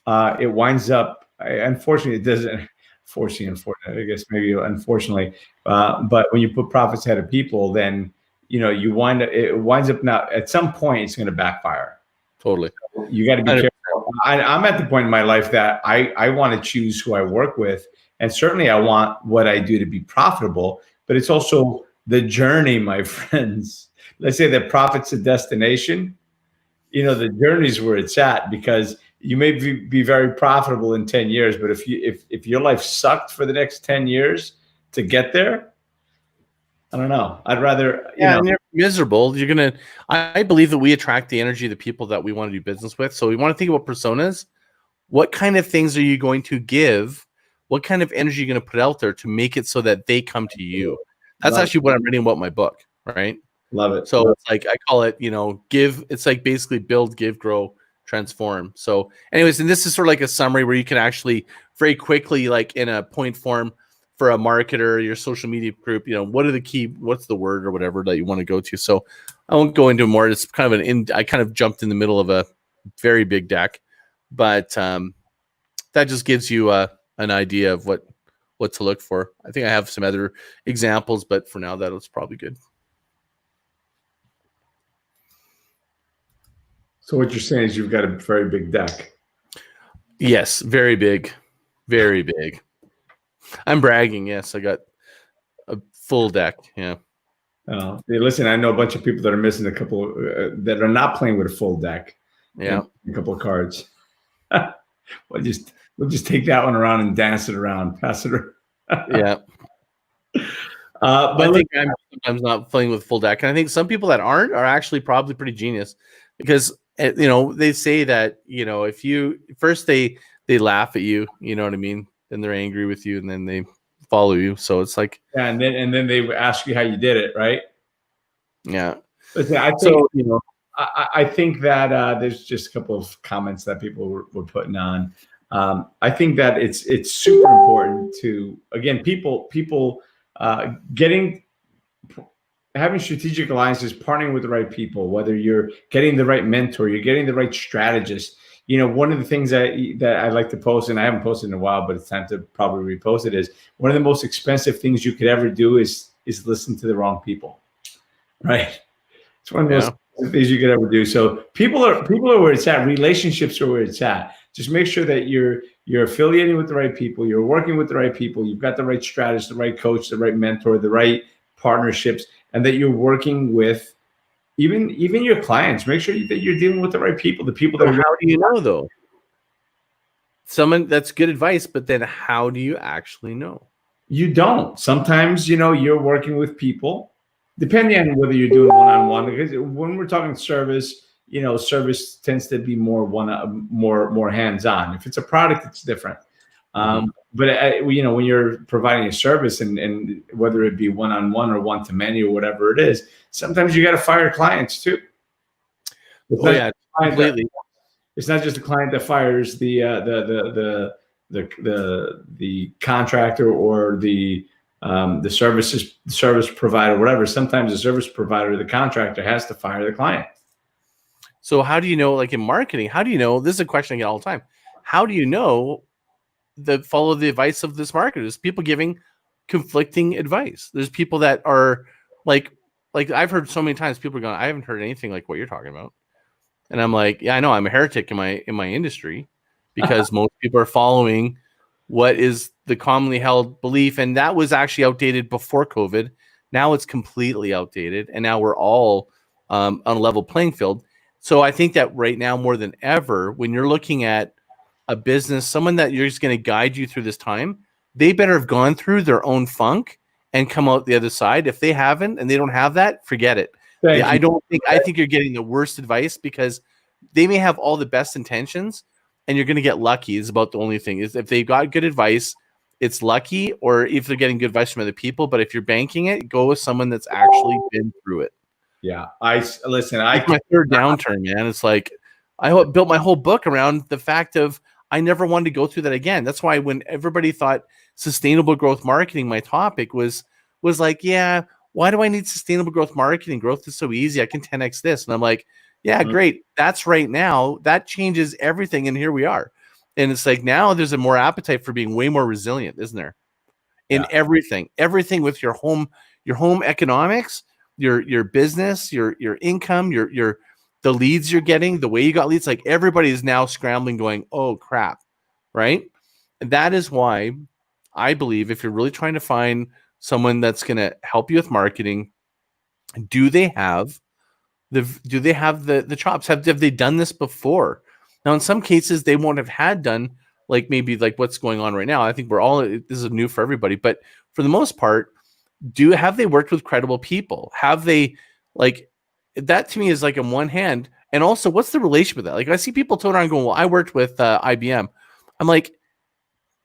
it winds up, unfortunately, it doesn't, unfortunately, I guess maybe unfortunately, but when you put profits ahead of people, then, it winds up now, at some point, it's going to backfire. Totally. So you got to be careful. I'm at the point in my life that I want to choose who I work with. And certainly I want what I do to be profitable, but it's also the journey, my friends. Let's say that profit's a destination. The journey is where it's at, because you may be very profitable in 10 years, but if your life sucked for the next 10 years to get there, I don't know. I'd rather, and you're miserable. I believe that we attract the energy of the people that we want to do business with. So we want to think about personas. What kind of things are you going to give? What kind of energy are you going to put out there to make it so that they come to you? That's actually what I'm reading about my book, right? Love it. So it's like, I call it, give. It's like basically build, give, grow, transform. So anyways, and this is sort of like a summary where you can actually very quickly, like in a point form for a marketer, your social media group, what's the word or whatever that you want to go to. So I won't go into more. It's kind of I kind of jumped in the middle of a very big deck, but that just gives you an idea of what to look for. I think I have some other examples, but for now, that's probably good. So what you're saying is you've got a very big deck. Yes, very big, very big. I'm bragging. Yes, I got a full deck. Yeah. Hey, listen, I know a bunch of people that are missing a couple that are not playing with a full deck. Yeah, a couple of cards. We'll just take that one around and dance it around, pass it around. Yeah. But I think I'm sometimes not playing with full deck, and I think some people that aren't are actually probably pretty genius, because they say that if you first they laugh at you, you know what I mean, then they're angry with you, and then they follow you. So it's like, yeah, and then they ask you how you did it, right? Yeah. Listen, I think I think that there's just a couple of comments that people were putting on. I think that it's super important to, again, people having strategic alliances, partnering with the right people, whether you're getting the right mentor, you're getting the right strategist. One of the things that I like to post, and I haven't posted in a while, but it's time to probably repost it, is one of the most expensive things you could ever do is listen to the wrong people, right? It's one of the most expensive things you could ever do. So people are where it's at. Relationships are where it's at. Just make sure that you're affiliating with the right people, you're working with the right people, you've got the right strategist, the right coach, the right mentor, the right partnerships, and that you're working with even your clients. Make sure that you're dealing with the right people, the people that So are. how do you know though? That's good advice, but then how do you actually know? You don't. Sometimes, you're working with people, depending on whether you're doing one-on-one. Because when we're talking service, service tends to be more hands-on. If it's a product, it's different. But when you're providing a service, and whether it be one-on-one or one-to-many or whatever it is, sometimes you got to fire clients too. Completely. It's not just a client that fires the contractor or the service provider, whatever. Sometimes the service provider or the contractor has to fire the client. So how do you know, like in marketing, how do you know? This is a question I get all the time. How do you know follow the advice of this marketer? There's people giving conflicting advice. There's people that are like I've heard so many times people are going, I haven't heard anything like what you're talking about. And I'm like, yeah, I know I'm a heretic in my industry, because most people are following what is the commonly held belief. And that was actually outdated before COVID. Now it's completely outdated. And now we're all on a level playing field. So I think that right now, more than ever, when you're looking at a business, someone that you're just going to guide you through this time, they better have gone through their own funk and come out the other side. If they haven't and they don't have that, forget it. I think you're getting the worst advice, because they may have all the best intentions and you're going to get lucky is about the only thing. Is if they've got good advice, it's lucky, or if they're getting good advice from other people. But if you're banking it, go with someone that's actually been through it. Yeah. It's my third downturn, man. It's like I built my whole book around the fact of I never wanted to go through that again. That's why when everybody thought sustainable growth marketing, my topic was like, yeah, why do I need sustainable growth marketing? Growth is so easy. I can 10x this. And I'm like, yeah, great. That's right now. That changes everything. And here we are. And it's like now there's a more appetite for being way more resilient, isn't there? In everything with your home economics, your business, your income, the leads you're getting, the way you got leads. Like everybody is now scrambling going, oh crap. Right. And that is why I believe if you're really trying to find someone that's going to help you with marketing, do they have the chops? Have they done this before? Now, in some cases, they won't have had done maybe what's going on right now. I think this is new for everybody, but for the most part, have they worked with credible people? Have they that to me is in one hand. And also, what's the relationship with that? I see people turn around going, well, I worked with IBM. I'm like,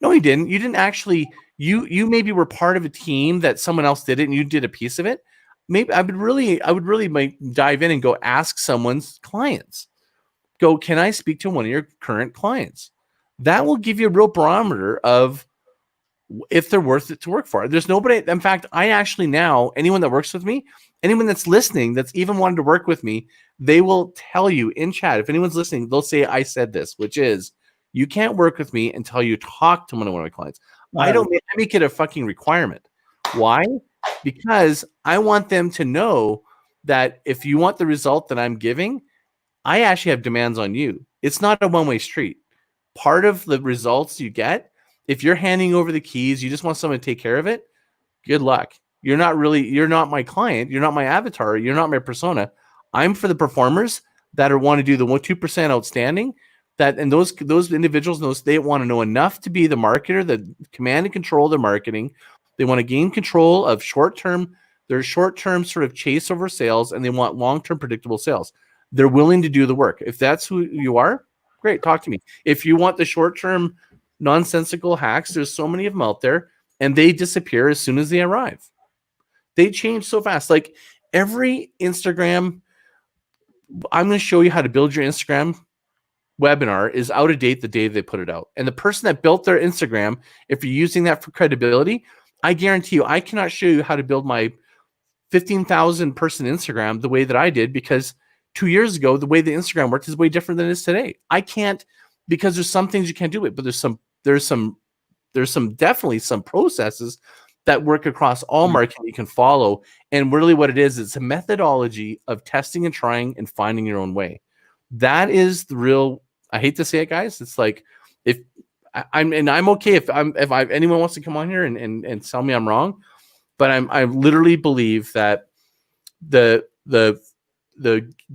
no, you didn't. You didn't actually. You maybe were part of a team that someone else did it, and you did a piece of it. Maybe I would really dive in and go ask someone's clients. Go, can I speak to one of your current clients? That will give you a real barometer of if they're worth it to work for. There's nobody. In fact, I actually now, anyone that works with me, anyone that's listening, that's even wanted to work with me, they will tell you in chat. If anyone's listening, they'll say, I said this, which is, you can't work with me until you talk to one of my clients. I make it a fucking requirement. Why? Because I want them to know that if you want the result that I'm giving, I actually have demands on you. It's not a one-way street. Part of the results you get, if you're handing over the keys, you just want someone to take care of it, good luck. You're not my client. You're not my avatar. You're not my persona. I'm for the performers that want to do the 2% outstanding. And those individuals, they want to know enough to be the marketer, the command and control their marketing. They want to gain control of their short-term sort of chase over sales, and they want long-term predictable sales. They're willing to do the work. If that's who you are, great, talk to me. If you want the short-term nonsensical hacks, there's so many of them out there, and they disappear as soon as they arrive. They change so fast. Like every Instagram, I'm going to show you how to build your Instagram webinar is out of date the day they put it out. And the person that built their Instagram, if you're using that for credibility, I guarantee you, I cannot show you how to build my 15,000 person Instagram the way that I did, because 2 years ago, the way the Instagram worked is way different than it is today. I can't, because there's some things you can't do it, but there's definitely some processes that work across all marketing you can follow. And really what it is, it's a methodology of testing and trying and finding your own way. That is the real, I hate to say it, guys. It's like, I'm okay if anyone wants to come on here and tell me I'm wrong. but I literally believe that the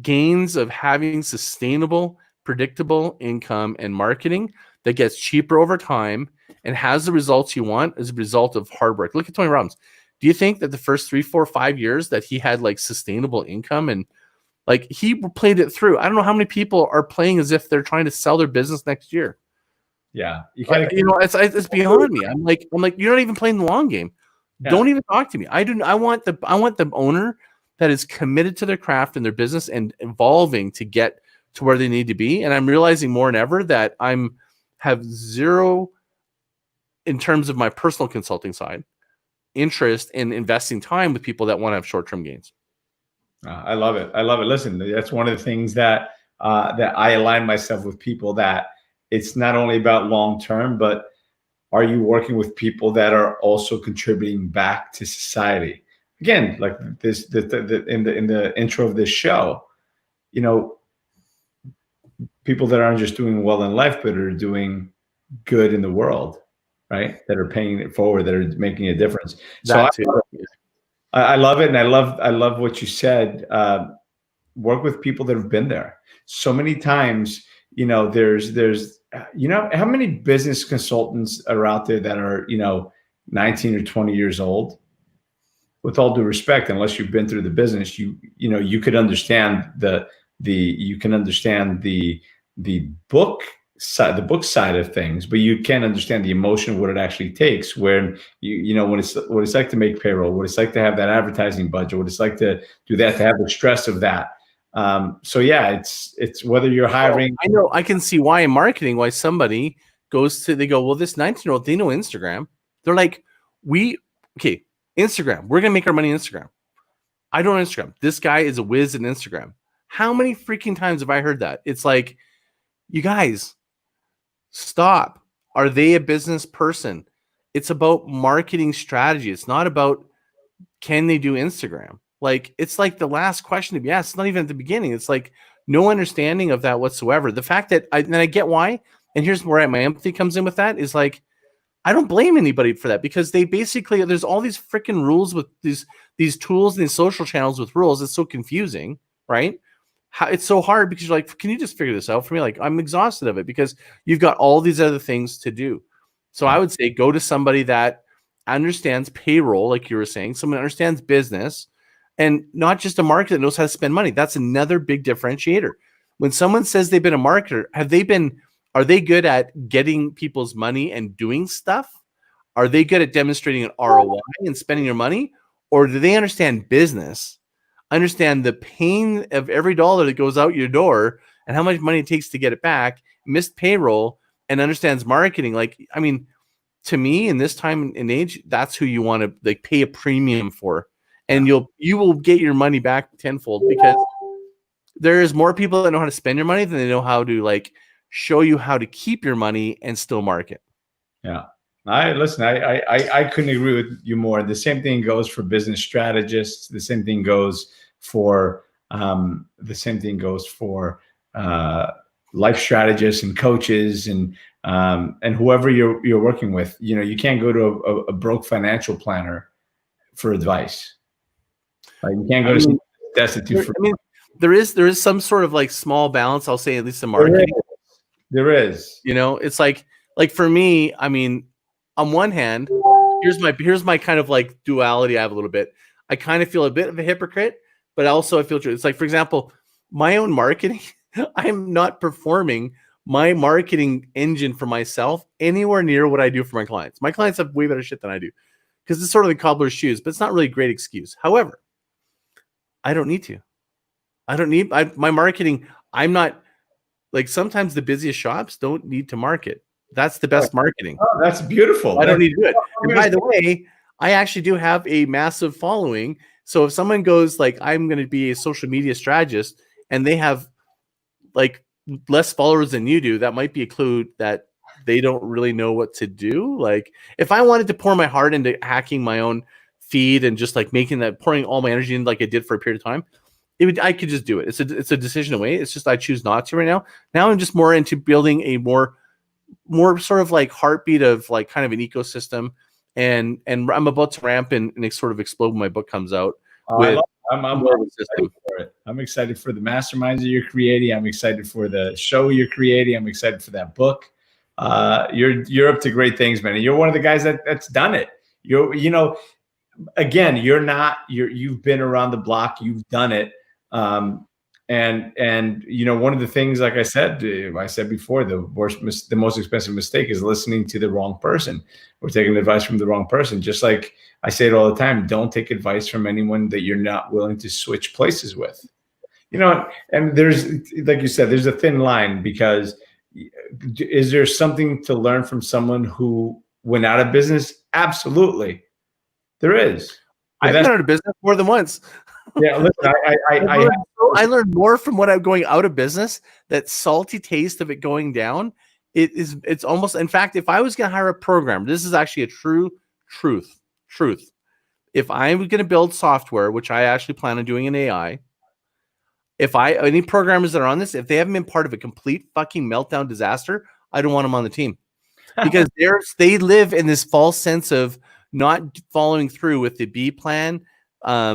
gains of having sustainable, predictable income and marketing that gets cheaper over time and has the results you want as a result of hard work. Look at Tony Robbins. Do you think that the first 3, 4, 5 years that he had like sustainable income and like he played it through? I don't know how many people are playing as if they're trying to sell their business next year. Yeah, it's beyond me. I'm like, you're not even playing the long game. Yeah. Don't even talk to me. I want the owner that is committed to their craft and their business and evolving to get to where they need to be. And I'm realizing more than ever that have zero, in terms of my personal consulting side, interest in investing time with people that want to have short-term gains. I love it. I love it. Listen, that's one of the things that I align myself with people that it's not only about long-term, but are you working with people that are also contributing back to society? Again, like this, in the intro of this show, you know, people that aren't just doing well in life, but are doing good in the world, right? That are paying it forward, that are making a difference. So I love it, and I love what you said. Work with people that have been there. So many times, you know, there's you know, how many business consultants are out there that are, you know, 19 or 20 years old? With all due respect, unless you've been through the business, you know, you could understand the book side of things, but you can't understand the emotion of what it actually takes. Where you know what it's like to make payroll, what it's like to have that advertising budget, what it's like to do that, to have the stress of that. So yeah, it's whether you're hiring. I know I can see why in marketing, why somebody they go, well, this 19-year-old, they know Instagram. They're like, Instagram, we're gonna make our money on Instagram. I don't know Instagram. This guy is a whiz in Instagram. How many freaking times have I heard that? It's like, you guys, stop. Are they a business person? It's about marketing strategy. It's not about can they do Instagram. Like, it's like the last question to be asked. It's not even at the beginning. It's like no understanding of that whatsoever. The fact that I get why, and here's where my empathy comes in with that, is like, I don't blame anybody for that, because they basically, there's all these freaking rules with these tools and these social channels with rules. It's so confusing, right? It's so hard because you're like, can you just figure this out for me? Like, I'm exhausted of it because you've got all these other things to do. So I would say go to somebody that understands payroll, like you were saying, someone that understands business, and not just a marketer that knows how to spend money. That's another big differentiator. When someone says they've been a marketer, are they good at getting people's money and doing stuff? Are they good at demonstrating an ROI and spending your money? Or do they understand business, understand the pain of every dollar that goes out your door and how much money it takes to get it back, missed payroll, and understands marketing? Like, I mean, to me, in this time and age, that's who you want to like pay a premium for. And you will get your money back tenfold, because there is more people that know how to spend your money than they know how to like show you how to keep your money and still market. Yeah. I couldn't agree with you more. The same thing goes for business strategists. The same thing goes for life strategists and coaches and whoever you're working with. You know, you can't go to a broke financial planner for advice. Like, you can't go to someone destitute for. I mean, there is some sort of like small balance, I'll say, at least in marketing. There is. You know, it's like for me, I mean, on one hand, here's my kind of like duality I have a little bit. I kind of feel a bit of a hypocrite, but also I feel true. It's like, for example, my own marketing, I'm not performing my marketing engine for myself anywhere near what I do for my clients. My clients have way better shit than I do, because it's sort of the cobbler's shoes, but it's not really a great excuse. However, I don't need to. My marketing. I'm not like, sometimes the busiest shops don't need to market. That's the best marketing. Oh, that's beautiful. I don't need to do it. And by the way, I actually do have a massive following. So if someone goes like, I'm going to be a social media strategist, and they have like less followers than you do, that might be a clue that they don't really know what to do. Like, if I wanted to pour my heart into hacking my own feed and just like pouring all my energy in like I did for a period of time, I could just do it. It's a decision away. It's just I choose not to right now. Now I'm just more into building a more sort of like heartbeat of like kind of an ecosystem and I'm about to ramp and sort of explode when my book comes out. I'm excited for it. I'm excited for the masterminds that you're creating. I'm excited for the show you're creating. I'm excited for that book. You're up to great things, man. And you're one of the guys that's done it. Again, you've been around the block. You've done it. And one of the things, like I said before, the most expensive mistake is listening to the wrong person or taking advice from the wrong person. Just like I say it all the time, don't take advice from anyone that you're not willing to switch places with. And there's, like you said, there's a thin line, because is there something to learn from someone who went out of business? Absolutely, there is. I've been out of business more than once. Yeah, listen, I learned more from what I'm going out of business. That salty taste of it going down. It's almost, in fact, if I was going to hire a programmer, this is actually a true truth. If I'm going to build software, which I actually plan on doing in AI, any programmers that are on this, if they haven't been part of a complete fucking meltdown disaster, I don't want them on the team, because they live in this false sense of not following through with the B plan,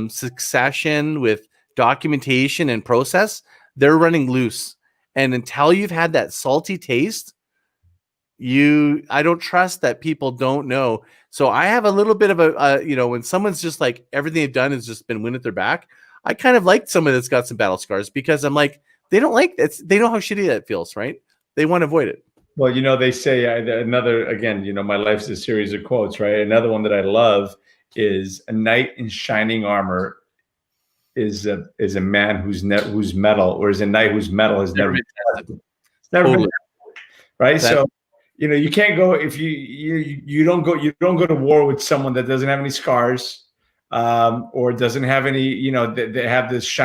succession, with documentation and process. They're running loose, and until you've had that salty taste, I don't trust that people don't know. So I have a little bit of when someone's just like everything they've done has just been wind at their back, I kind of like someone that's got some battle scars, because I'm like, they don't like it. They know how shitty that feels, right? They want to avoid it. Well, they say another, again, my life's a series of quotes, right? Another one that I love is, a knight in shining armor is a man whose metal, or is a knight whose metal has never been tested. It's never been tested, right? So, you can't go, if you don't go to war with someone that doesn't have any scars, or doesn't have any, they have this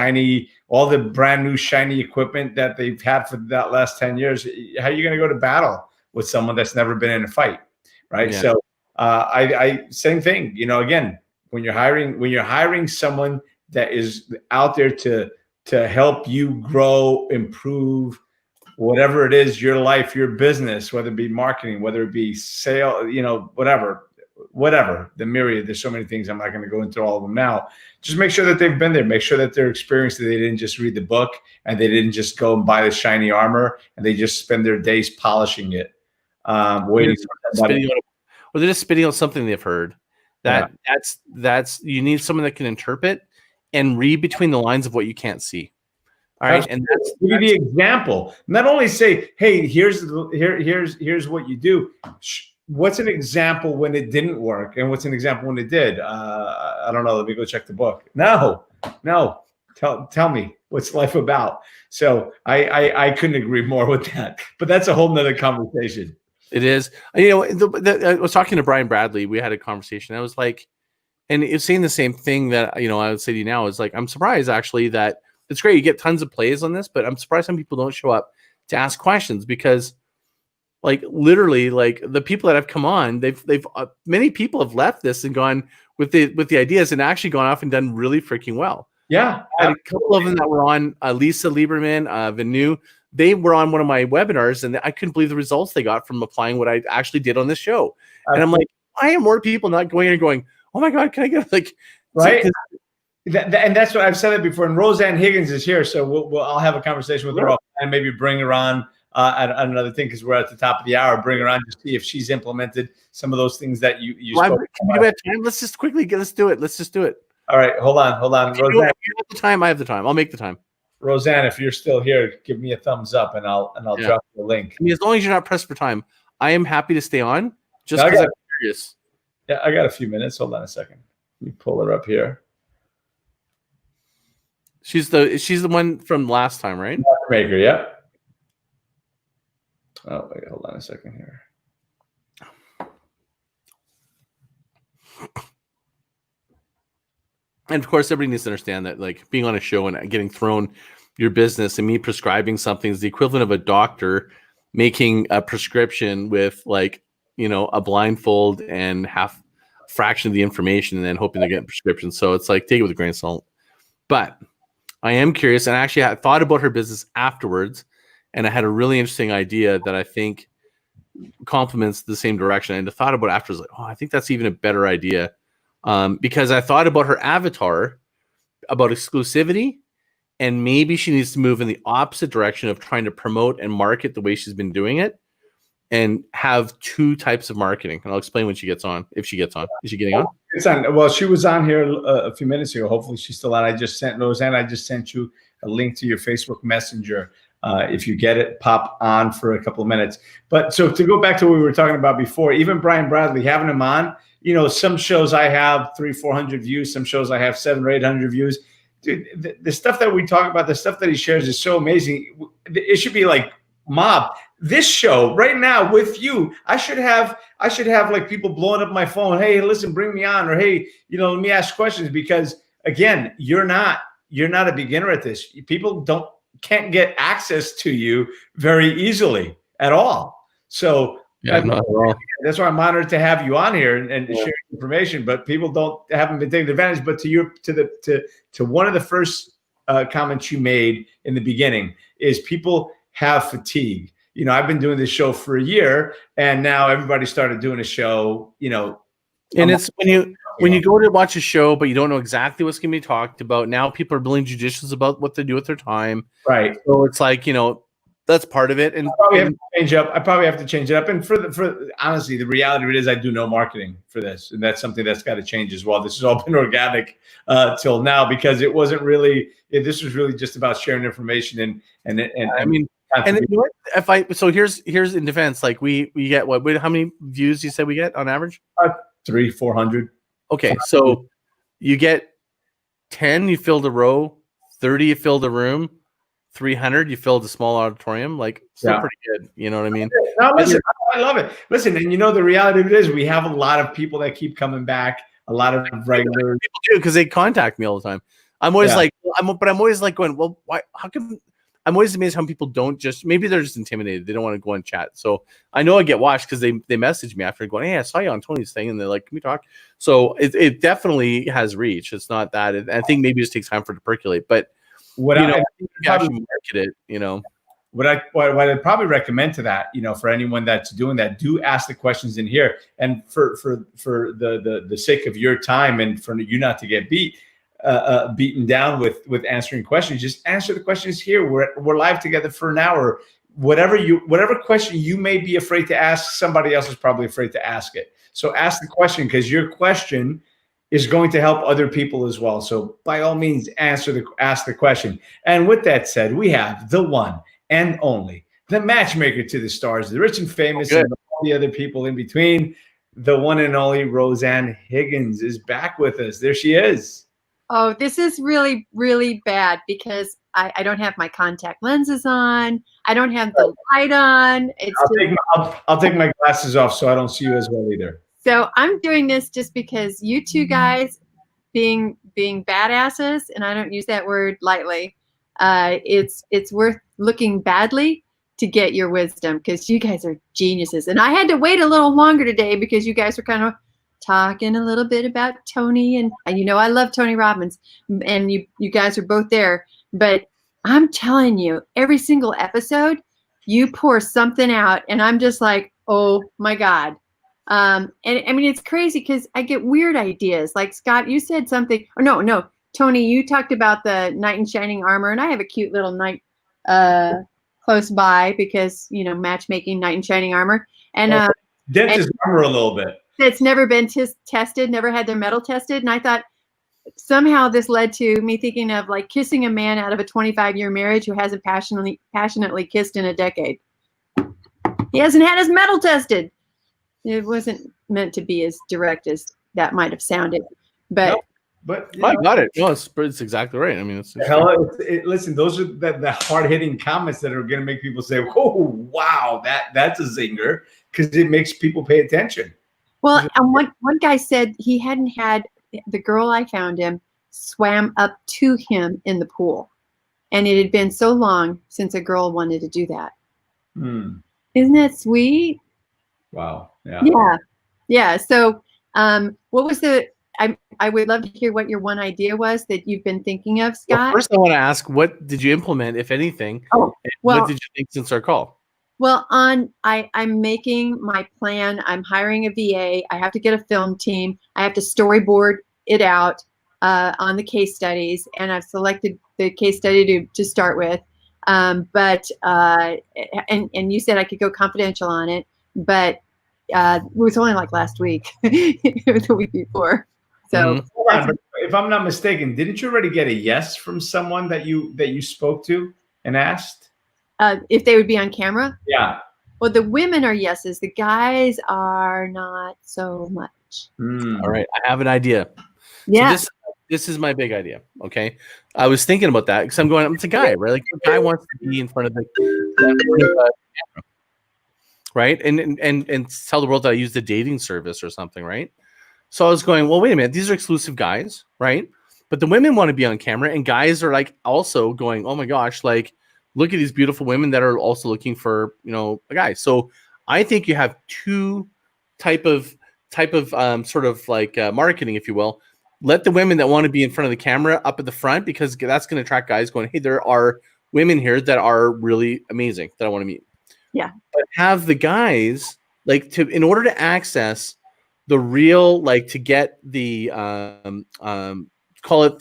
all the brand new shiny equipment that they've had for that last 10 years. How are you going to go to battle with someone that's never been in a fight? Right. Yeah. So, I same thing, again, when you're hiring someone that is out there to help you grow, improve, whatever it is, your life, your business, whether it be marketing, whether it be sale, whatever, the myriad, there's so many things. I'm not going to go into all of them now. Just make sure that they've been there. Make sure that they're experienced, that they didn't just read the book, and they didn't just go and buy the shiny armor, and they just spend their days polishing it, waiting for somebody. Or they're just spitting out something they've heard. That's you need someone that can interpret and read between the lines of what you can't see. All right. And that's give you the example. Not only say, hey, here's what you do. What's an example when it didn't work, and what's an example when it did? I don't know. Let me go check the book. No. Tell me, what's life about? So I couldn't agree more with that. But that's a whole nother conversation. It is. I was talking to Brian Bradley. We had a conversation. I was like, and it's saying the same thing that I would say to you now is like, I'm surprised actually that it's great. You get tons of plays on this, but I'm surprised some people don't show up to ask questions, because like literally, like the people that have come on, many people have left this and gone with the ideas and actually gone off and done really freaking well. Yeah. I had a couple of them that were on, Lisa Lieberman, Venu. They were on one of my webinars, and I couldn't believe the results they got from applying what I actually did on this show. And I'm like, why are more people not going and going, oh my God, can I get right? And that's what I've said it before. And Roseanne Higgins is here, so I'll have a conversation with her and maybe bring her on at another thing, because we're at the top of the hour. Bring her on to see if she's implemented some of those things that you spoke about. Let's just quickly let's do it. Let's just do it. All right, hold on. Roseanne, you have the time. I have the time. I'll make the time. Roseanne, if you're still here, give me a thumbs up, and I'll drop the link. I mean, as long as you're not pressed for time, I am happy to stay on. Just because I'm curious. Yeah, I got a few minutes. Hold on a second. Let me pull her up here. She's the one from last time, right? Maker, yeah. Oh wait, hold on a second here. And of course, everybody needs to understand that, like, being on a show and getting thrown your business and me prescribing something is the equivalent of a doctor making a prescription with, like, a blindfold and half fraction of the information, and then hoping they're getting prescriptions. So it's like, take it with a grain of salt. But I am curious, and actually I thought about her business afterwards, and I had a really interesting idea that I think compliments the same direction. And I thought about it after, I was like, oh, I think that's even a better idea. Because I thought about her avatar, about exclusivity, and maybe she needs to move in the opposite direction of trying to promote and market the way she's been doing it, and have two types of marketing. And I'll explain when she gets on, if she gets on. Is she getting on? It's on. Well, she was on here a few minutes ago. Hopefully she's still on. I just sent Roseanne, I just sent you a link to your Facebook Messenger. If you get it, pop on for a couple of minutes. But so to go back to what we were talking about before, even Brian Bradley, having him on, you know, some shows I have 300-400 views, some shows I have 700 or 800 views. Dude, the stuff that we talk about, the stuff that he shares is so amazing. It should be like mob. This show right now with you, I should have like people blowing up my phone. Hey, listen, bring me on, or hey, you know, let me ask questions, because again, you're not a beginner at this. People can't get access to you very easily at all. So Yeah, not at all. That's why I'm honored to have you on here and share information. But people haven't been taking advantage. But to one of the first comments you made in the beginning is people have fatigue. You know, I've been doing this show for a year, and now everybody started doing a show. You know, and it's when you go to watch a show, but you don't know exactly what's going to be talked about. Now people are being judicious about what they do with their time. Right. So it's like, you know, that's part of it. And I probably have to change it up. And for honestly, the reality of it is I do no marketing for this, and that's something that's got to change as well. This has all been organic till now, because it wasn't really. This was really just about sharing information and I mean. And you know, here's in defense, like we get how many views you said we get on average? 300-400. Okay, so you get 10, you filled a row, 30, you filled a room, 300, you filled a small auditorium. Like, still pretty good. You know what I mean? No, listen, I love it. Listen, and you know, the reality of it is we have a lot of people that keep coming back, a lot of regular people do, because they contact me all the time. I'm always I'm always like going, well, why? How come? I'm always amazed how people don't just, maybe they're just intimidated. They don't want to go and chat. So I know I get watched because they message me after going, hey, I saw you on Tony's thing. And they're like, can we talk? So it definitely has reach. It's not that. I think maybe it just takes time for it to percolate. But what I actually market it, you know. What I'd probably recommend to that, you know, for anyone that's doing that, do ask the questions in here. And for the sake of your time and for you not to get beaten down with answering questions, just answer the questions here. We're live together for an hour. Whatever question you may be afraid to ask, somebody else is probably afraid to ask it. So ask the question, because your question is going to help other people as well. So by all means, ask the question. And with that said, we have the one and only, the matchmaker to the stars, the rich and famous, and all the other people in between. The one and only Roseanne Higgins is back with us. There she is. Oh, this is really, really bad, because I don't have my contact lenses on. I don't have the light on. I'll take my glasses off so I don't see you as well either. So I'm doing this just because you two guys being badasses, and I don't use that word lightly, it's worth looking badly to get your wisdom, because you guys are geniuses. And I had to wait a little longer today because you guys were kind of talking a little bit about Tony, and you know I love Tony Robbins, and you guys are both there. But I'm telling you, every single episode you pour something out, and I'm just like, oh my God. And I mean, it's crazy because I get weird ideas. Like, Scott, you said something, or no, Tony, you talked about the knight in shining armor, and I have a cute little knight close by, because, you know, matchmaking, knight in shining armor, and dent his armor a little bit. It's never been tested, never had their metal tested. And I thought somehow this led to me thinking of like kissing a man out of a 25-year marriage who hasn't passionately kissed in a decade. He hasn't had his metal tested. It wasn't meant to be as direct as that might have sounded, but. No, but I got it. No, it's exactly right. I mean, listen, those are the hard-hitting comments that are going to make people say, "Oh, wow, that's a zinger," because it makes people pay attention. Well, and one guy said he hadn't had the girl I found him swam up to him in the pool, and it had been so long since a girl wanted to do that. Isn't that sweet? Wow. Yeah. So, what was I would love to hear what your one idea was that you've been thinking of, Scott. Well, first, I want to ask, what did you implement, if anything? Oh, well, what did you think since our call? Well, I'm making my plan. I'm hiring a VA. I have to get a film team. I have to storyboard it out on the case studies, and I've selected the case study to start with. But and you said I could go confidential on it, but it was only like last week, the week before. So Hold on, but if I'm not mistaken, didn't you already get a yes from someone that you spoke to and asked? if they would be on camera. Yeah. Well, the women are yeses. The guys are not so much. All right, I have an idea. Yeah. So this is my big idea. Okay, I was thinking about that because I'm going. It's a guy, right? Like the guy wants to be in front of the camera, right? And tell the world that I used a dating service or something, right? So I was going, well, wait a minute. These are exclusive guys, right? But the women want to be on camera, and guys are like also going, oh my gosh, like look at these beautiful women that are also looking for, a guy. So I think you have two type of sort of like marketing, if you will. Let the women that want to be in front of the camera up at the front, because that's going to attract guys going, hey, there are women here that are really amazing that I want to meet. Yeah. But have the guys in order to access the real, to get the call it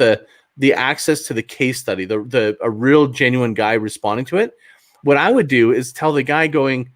the access to the case study, a real genuine guy responding to it. What I would do is tell the guy going,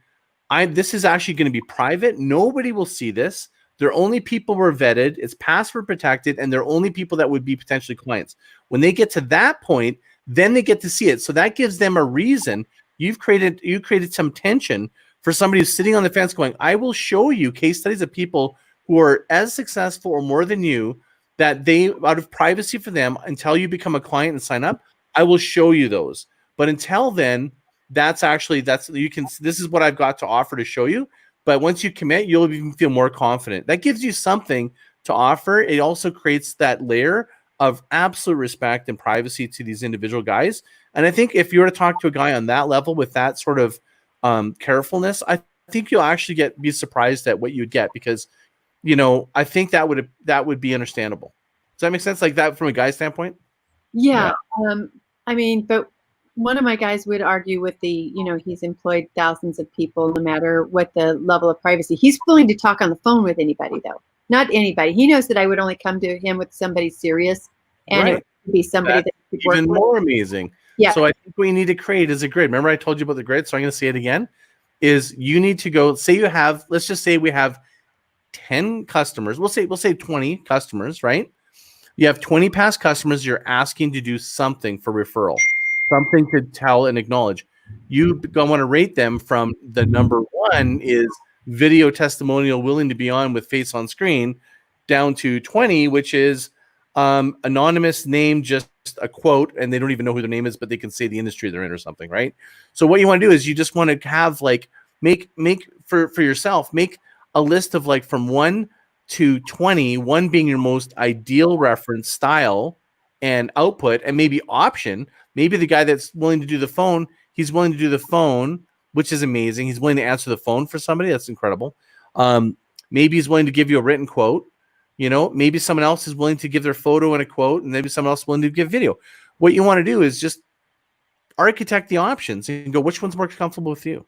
this is actually going to be private. Nobody will see this. They're only people who are vetted. It's password protected, and they're only people that would be potentially clients. When they get to that point, then they get to see it. So that gives them a reason. You created some tension for somebody who's sitting on the fence going, I will show you case studies of people who are as successful or more than you, that they, out of privacy for them, until you become a client and sign up, I will show you those. But until then, this is what I've got to offer to show you. But once you commit, you'll even feel more confident. That gives you something to offer. It also creates that layer of absolute respect and privacy to these individual guys. And I think if you were to talk to a guy on that level with that sort of carefulness, I think you'll actually be surprised at what you'd get, because I think that would be understandable. Does that make sense? Like that from a guy's standpoint? Yeah. I mean, but one of my guys would argue with he's employed thousands of people, no matter what the level of privacy. He's willing to talk on the phone with anybody, though. Not anybody. He knows that I would only come to him with somebody serious, and Right. it would be somebody that could work even with. more amazing. Yeah. So I think what you need to create is a grid. Remember I told you about the grid, so I'm going to say it again. Is you need to go, let's just say we have 10 customers. We'll say 20 customers, right? You have 20 past customers you're asking to do something for referral, something to tell and acknowledge. You want to rate them from the number 1 is video testimonial willing to be on with face on screen, down to 20, which is anonymous name, just a quote, and they don't even know who their name is, but they can say the industry they're in or something, right? So what you want to do is you just want to have make for yourself, make a list of from 1 to 20, 1 being your most ideal reference style and output, and maybe option. Maybe the guy that's willing to do the phone, he's willing to do the phone, which is amazing. He's willing to answer the phone for somebody. That's incredible. Maybe he's willing to give you a written quote. Maybe someone else is willing to give their photo and a quote, and maybe someone else is willing to give video. What you want to do is just architect the options and go, which one's more comfortable with you?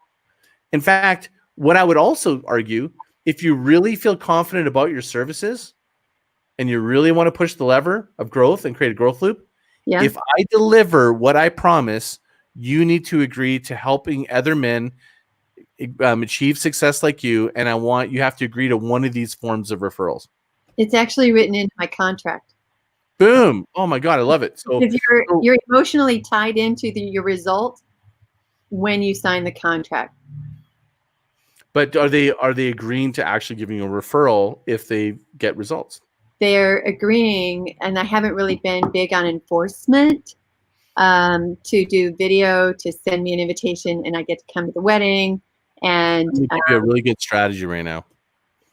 In fact, what I would also argue, if you really feel confident about your services and you really want to push the lever of growth and create a growth loop, if I deliver what I promise, you need to agree to helping other men achieve success like you, and you have to agree to one of these forms of referrals. It's actually written into my contract. Boom! Oh my God, I love it. So you're emotionally tied into your result when you sign the contract. But are they agreeing to actually giving you a referral if they get results? They're agreeing, and I haven't really been big on enforcement, to do video, to send me an invitation, and I get to come to the wedding. And give you a really good strategy right now.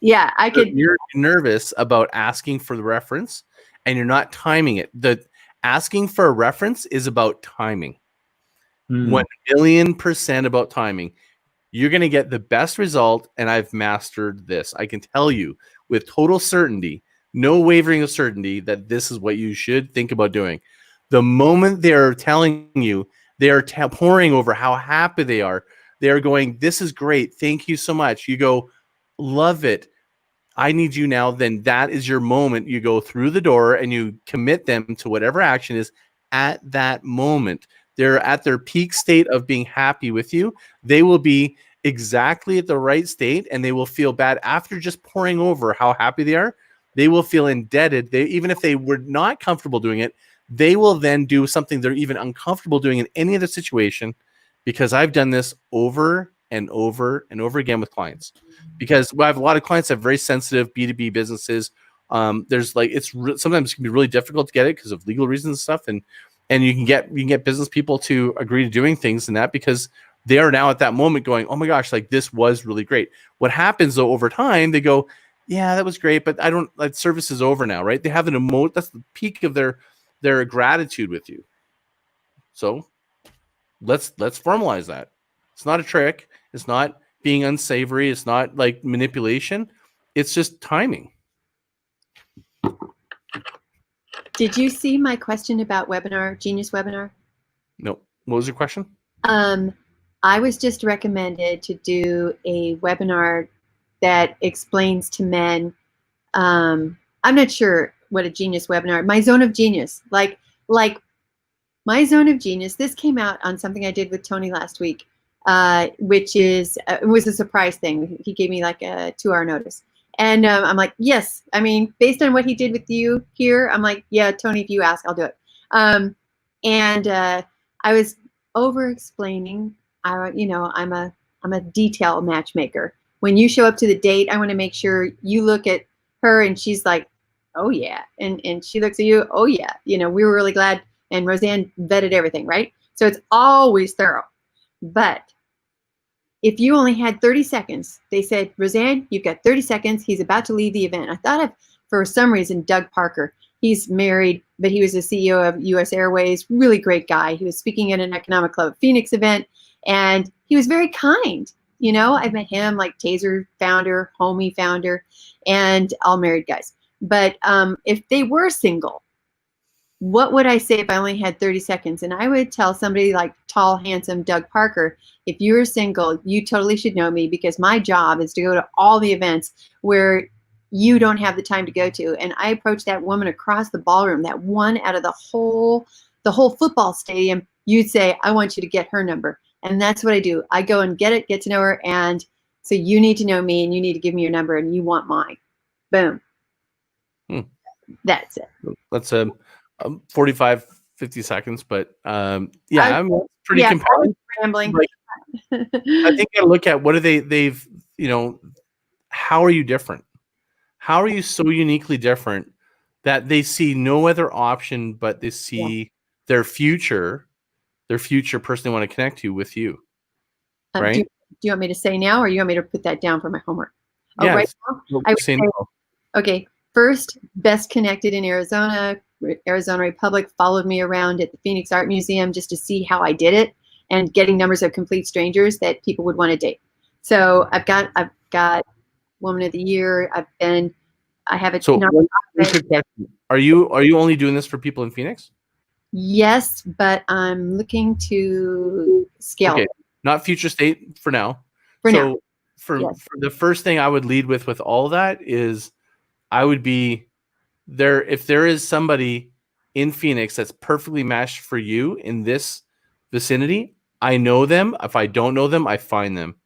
Yeah, I could. You're nervous about asking for the reference, and you're not timing it. The asking for a reference is about timing. 1,000,000% about timing. You're going to get the best result, and I've mastered this. I can tell you with total certainty, no wavering of certainty, that this is what you should think about doing. The moment they're telling you, they are pouring over how happy they are they're going, this is great. Thank you so much. You go, love it. I need you now. Then that is your moment. You go through the door and you commit them to whatever action is at that moment. They're at their peak state of being happy with you. They will be exactly at the right state, and they will feel bad after just pouring over how happy they are. They will feel indebted. Even if they were not comfortable doing it, they will then do something they're even uncomfortable doing in any other situation, because I've done this over and over and over again with clients. Because I have a lot of clients that have very sensitive B2B businesses. There's like sometimes it can be really difficult to get it because of legal reasons and stuff, and you can get business people to agree to doing things and that, because they are now at that moment going, oh my gosh, like this was really great. What happens though over time, they go, yeah, that was great, but I don't like, service is over now, right? They have that's the peak of their gratitude with you. So let's formalize that. It's not a trick. It's not being unsavory. It's not like manipulation. It's just timing. Did you see my question about Genius Webinar? No. What was your question? I was just recommended to do a webinar that explains to men. I'm not sure what a genius webinar. My zone of genius, like my zone of genius. This came out on something I did with Tony last week, which is it was a surprise thing. He gave me like a 2-hour notice, and I'm like, yes. I mean, based on what he did with you here, I'm like, yeah, Tony, if you ask, I'll do it. And I was over explaining. I'm a detail matchmaker. When you show up to the date, I want to make sure you look at her and she's like, oh yeah, and she looks at you, oh yeah, we were really glad, and Roseanne vetted everything, right? So it's always thorough. But if you only had 30 seconds, they said, Roseanne, you've got 30 seconds. He's about to leave the event. I thought of, for some reason, Doug Parker. He's married, but he was the CEO of US Airways, really great guy. He was speaking at an Economic Club Phoenix event, and he was very kind. I met him, like Taser founder, Homey founder, and all married guys. But if they were single, what would I say if I only had 30 seconds? And I would tell somebody like tall, handsome Doug Parker, if you're single, you totally should know me, because my job is to go to all the events where you don't have the time to go to. And I approach that woman across the ballroom, that one out of the whole football stadium. You'd say, I want you to get her number. And that's what I do. I go and get to know her. And so you need to know me, and you need to give me your number, and you want mine. Boom. That's it. That's 45, 50 seconds, but yeah, I'm pretty compelling. Rambling. Like, I think you gotta look at what are they've how are you different? How are you so uniquely different that they see no other option but they see their future person they want to connect to with you, right? Do you want me to say now, or you want me to put that down for my homework? Yeah, right now? I would say, okay, first, best connected in Arizona Republic followed me around at the Phoenix Art Museum just to see how I did it, and getting numbers of complete strangers that people would want to date. So I've got Woman of the Year. I have a. So, are you only doing this for people in Phoenix? Yes, but I'm looking to scale. Okay, not future state for now. For the first thing I would lead with all of that is, I would be there if there is somebody in Phoenix that's perfectly matched for you in this vicinity. I know them. If I don't know them, I find them.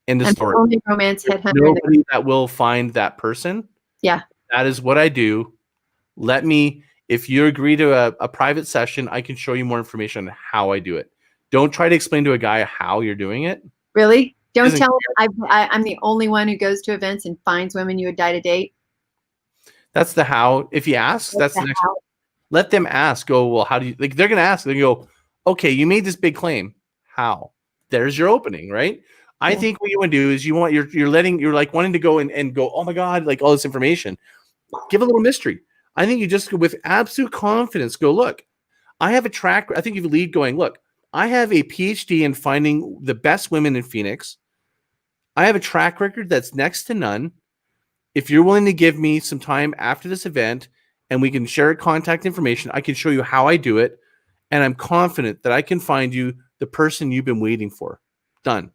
End of story. Only romance headhunter. Nobody that will find that person. Yeah, that is what I do. If you agree to a private session, I can show you more information on how I do it. Don't try to explain to a guy how you're doing it. Really? Don't tell him I'm the only one who goes to events and finds women you would die to date. That's the how. If he asks, that's the next. How. Let them ask. Go, well, how do you, like, they're going to ask. They go, okay, you made this big claim. How? There's your opening, right? I think what you want to do is you're like wanting to go and go, oh my God, like all this information. Give a little mystery. I think you just, with absolute confidence, go, look, I have a track. I think you lead going, look, I have a PhD in finding the best women in Phoenix. I have a track record that's next to none. If you're willing to give me some time after this event and we can share contact information, I can show you how I do it. And I'm confident that I can find you the person you've been waiting for. Done.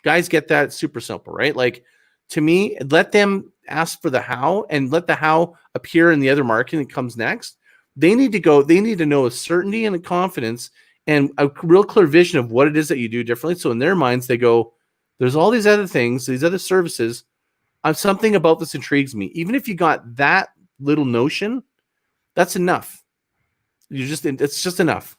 Guys get that, super simple, right? Like, to me, let them ask for the how and let the how appear in the other marketing that comes next. They need to know a certainty and a confidence and a real clear vision of what it is that you do differently. So in their minds, they go, there's all these other things, these other services. Something about this intrigues me. Even if you got that little notion, that's enough. It's just enough.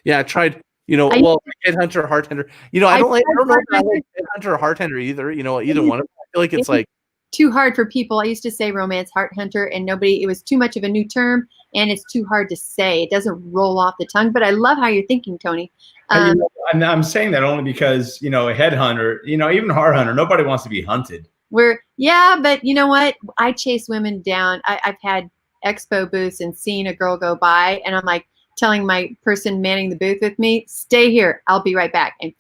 Yeah, I tried, headhunter, heart tender. I don't know if I like headhunter or heart tender either. Either one. I feel like it's like too hard for people. I used to say romance heart hunter, and it was too much of a new term, and it's too hard to say. It doesn't roll off the tongue. But I love how you're thinking, Tony. I'm saying that only because, a headhunter, even heart hunter, nobody wants to be hunted. But you know what? I chase women down. I've had expo booths and seen a girl go by, and I'm like telling my person manning the booth with me, stay here. I'll be right back. And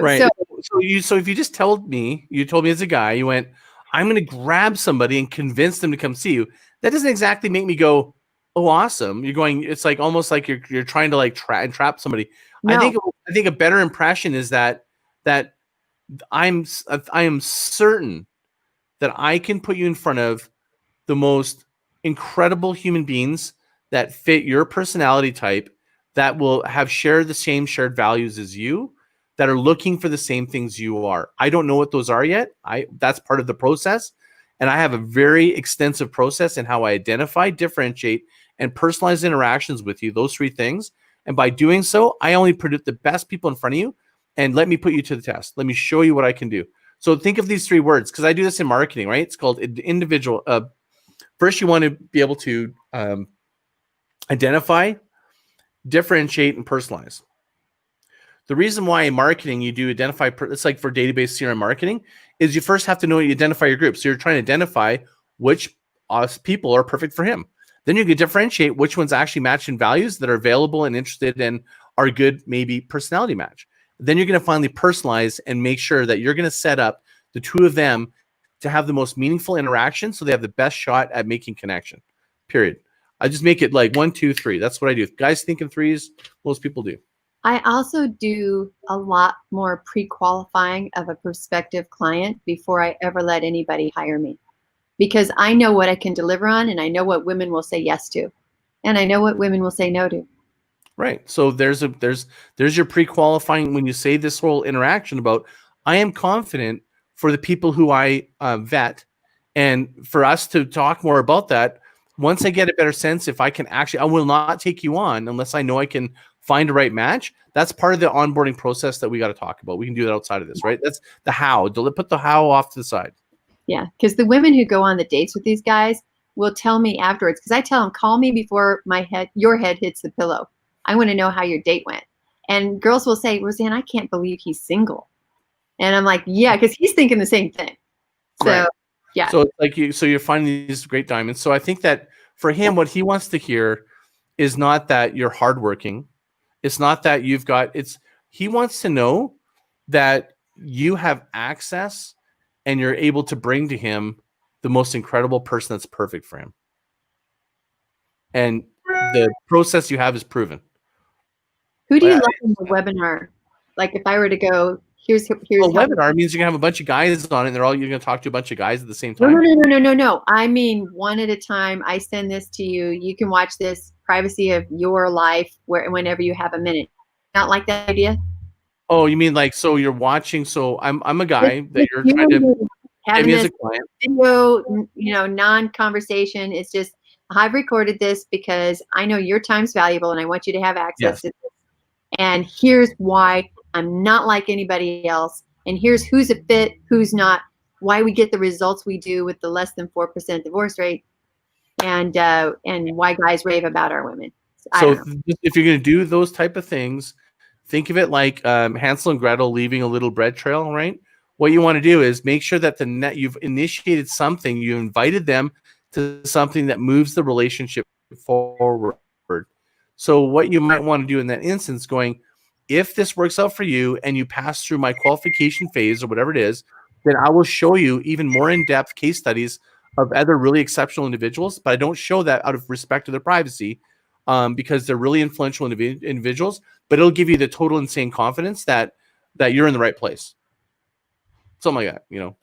right. So if you just told me as a guy, you went, I'm going to grab somebody and convince them to come see you. That doesn't exactly make me go, oh, awesome. You're going, it's like almost like you're trying to like trap somebody. No. I think a better impression is that I am certain that I can put you in front of the most incredible human beings that fit your personality type, that will have shared values as you, that are looking for the same things you are. I don't know what those are yet. That's part of the process. And I have a very extensive process in how I identify, differentiate, and personalize interactions with you, those three things. And by doing so, I only produce the best people in front of you. And let me put you to the test. Let me show you what I can do. So think of these three words, because I do this in marketing, right? It's called individual. First, you want to be able to identify, differentiate, and personalize. The reason why in marketing you do identify, it's like for database CRM marketing, is you first have to know you identify your group. So you're trying to identify which people are perfect for him. Then you can differentiate which ones actually match in values that are available and interested and are good, maybe personality match. Then you're going to finally personalize and make sure that you're going to set up the two of them to have the most meaningful interaction so they have the best shot at making connection, period. I just make it like 1, 2, 3. That's what I do. If guys think in threes, most people do. I also do a lot more pre-qualifying of a prospective client before I ever let anybody hire me, because I know what I can deliver on, and I know what women will say yes to, and I know what women will say no to. Right. So there's your pre-qualifying when you say this whole interaction about, I am confident for the people who I vet, and for us to talk more about that. Once I get a better sense, if I can actually, I will not take you on unless I know I can find a right match. That's part of the onboarding process that we got to talk about. We can do that outside of this, right? That's the how. Put the how off to the side. Yeah, because the women who go on the dates with these guys will tell me afterwards, because I tell them, call me before your head hits the pillow. I want to know how your date went. And girls will say, Roseanne, I can't believe he's single. And I'm like, yeah, because he's thinking the same thing. So, right. Yeah. So it's like you're finding these great diamonds. So I think that for him, what he wants to hear is not that you're hardworking. It's not that he wants to know that you have access and you're able to bring to him the most incredible person that's perfect for him. And the process you have is proven. Who do you love in the webinar? Like if I were to go, here's webinar means you're gonna have a bunch of guys on it, and you're gonna talk to a bunch of guys at the same time. No. I mean, one at a time. I send this to you. You can watch this, privacy of your life, whenever you have a minute. Not like that idea? Oh, you mean like, so you're watching? So I'm a guy that you're trying to have me as a client. Video, non-conversation. It's just, I've recorded this because I know your time's valuable and I want you to have access to this. And here's why I'm not like anybody else. And here's who's a fit, who's not, why we get the results we do with the less than 4% divorce rate, and why guys rave about our women. So if you're going to do those type of things, think of it like Hansel and Gretel leaving a little bread trail, right? What you want to do is make sure that you've initiated something, you invited them to something that moves the relationship forward. So what you might want to do in that instance, going, if this works out for you and you pass through my qualification phase or whatever it is, then I will show you even more in-depth case studies of other really exceptional individuals. But I don't show that out of respect to their privacy, because they're really influential individuals. But it'll give you the total insane confidence that that you're in the right place. Something like that, you know.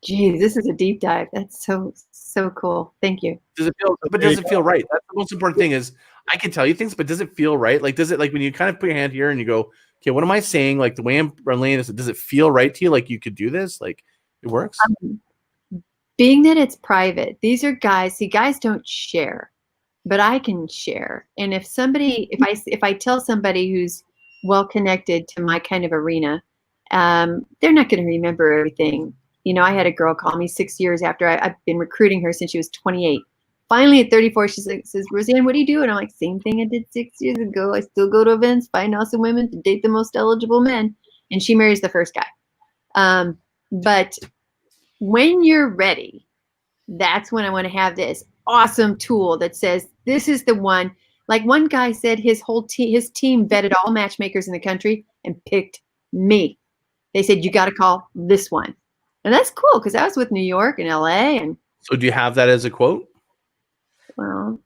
Geez, this is a deep dive. That's so cool. Thank you. Does it feel right? That's the most important thing. Is I can tell you things, but does it feel right? Like, does it, like when you kind of put your hand here and you go, okay, what am I saying? Like the way I'm relaying this, does it feel right to you? Like you could do this? Like it works? Being that it's private, these are guys. See, guys don't share, but I can share. And if I tell somebody who's well connected to my kind of arena, they're not going to remember everything. You know, I had a girl call me 6 years after I've been recruiting her since she was 28. Finally, at 34, she says, Roseanne, what do you do? And I'm like, same thing I did 6 years ago. I still go to events, find awesome women to date the most eligible men. And she marries the first guy. But when you're ready, that's when I want to have this awesome tool that says, this is the one. Like one guy said his team vetted all matchmakers in the country and picked me. They said, you got to call this one. And that's cool because I was with New York and LA. And so do you have that as a quote? Well,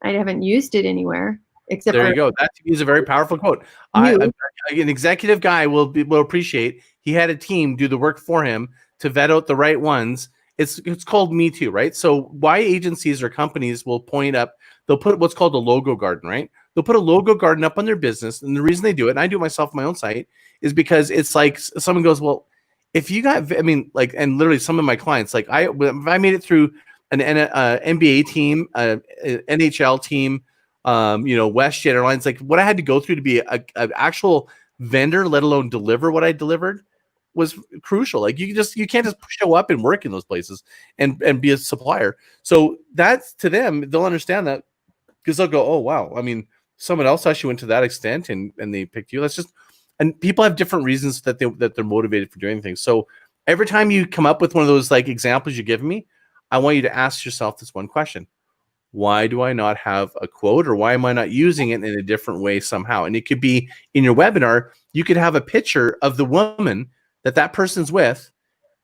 I haven't used it anywhere except there you go. That is a very powerful quote. An executive guy will appreciate. He had a team do the work for him to vet out the right ones. It's called Me Too, right? So why agencies or companies will point up, they'll put what's called a logo garden, right? They'll put a logo garden up on their business. And the reason they do it, and I do it myself on my own site, is because it's like someone goes, well, if you got, I mean, like, and literally some of my clients, like I made it through an NBA team, NHL team, WestJet Airlines, like what I had to go through to be an actual vendor, let alone deliver what I delivered, was crucial. Like you can't just show up and work in those places and be a supplier. So that's, to them, they'll understand that because they'll go, oh wow, I mean, someone else actually went to that extent and they picked you. That's just, and people have different reasons that they're motivated for doing things. So every time you come up with one of those like examples you give me, I want you to ask yourself this one question: why do I not have a quote, or why am I not using it in a different way somehow? And it could be in your webinar, you could have a picture of the woman that person's with,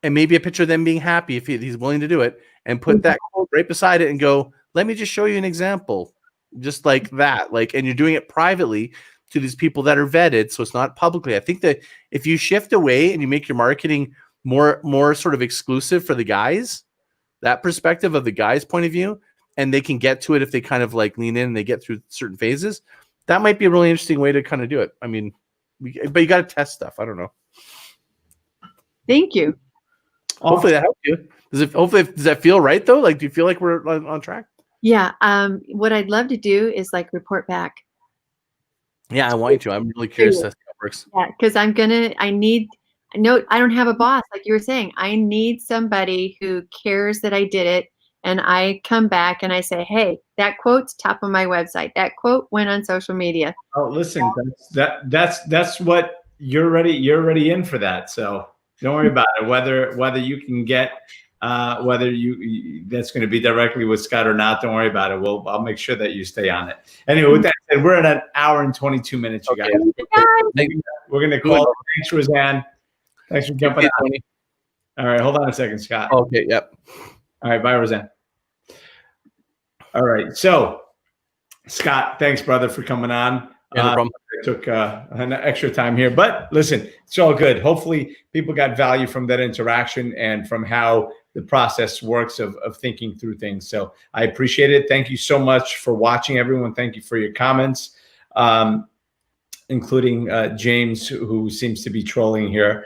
and maybe a picture of them being happy if he's willing to do it, and put that quote right beside it and go, let me just show you an example, just like that. Like, and you're doing it privately to these people that are vetted, so it's not publicly. I think that if you shift away and you make your marketing more sort of exclusive for the guys, that perspective of the guy's point of view, and they can get to it if they kind of like lean in and they get through certain phases, that might be a really interesting way to kind of do it. I mean, but you got to test stuff. I don't know. Thank you. Hopefully that helped you. Does that feel right though? Like, do you feel like we're on track? Yeah. What I'd love to do is like report back. Yeah, I want you to. I'm really curious how it works. Yeah, because I don't have a boss, like you were saying. I need somebody who cares that I did it. And I come back and I say, hey, that quote's top of my website. That quote went on social media. Oh, listen, that's what you're already in for that. So don't worry about it. Whether you can get whether that's going to be directly with Scott or not, don't worry about it. I'll make sure that you stay on it. Anyway, with that said, we're at 1 hour and 22 minutes, you guys. We're going to call it. Thanks, Roseanne. Thanks for jumping on. All right, hold on a second, Scott. Okay, yep. All right, bye, Roseanne. All right, so Scott, thanks, brother, for coming on. Yeah, no problem. I took an extra time here, but listen, it's all good. Hopefully people got value from that interaction and from how the process works of thinking through things. So I appreciate it. Thank you so much for watching, everyone. Thank you for your comments, including James, who seems to be trolling here,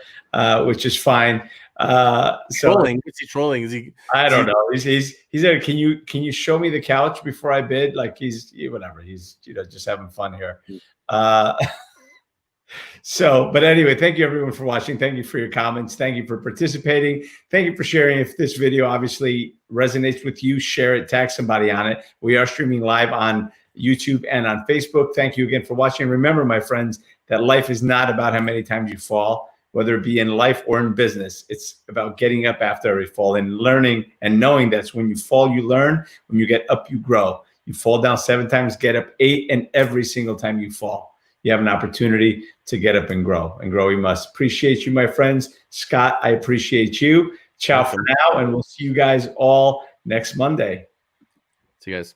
which is fine. Trolling? Is he trolling? Is he? I don't know. He's there. Can you show me the couch before I bid? Like he's whatever. He's just having fun here. But anyway, thank you everyone for watching. Thank you for your comments. Thank you for participating. Thank you for sharing. If this video obviously resonates with you, share it, tag somebody on it. We are streaming live on YouTube and on Facebook. Thank you again for watching. Remember, my friends, that life is not about how many times you fall, whether it be in life or in business. It's about getting up after every fall and learning and knowing that when you fall, you learn. When you get up, you grow. You fall down 7 times, get up 8, and every single time you fall, you have an opportunity to get up and grow. And grow we must. Appreciate you, my friends. Scott, I appreciate you. Ciao for now, and we'll see you guys all next Monday. See you guys.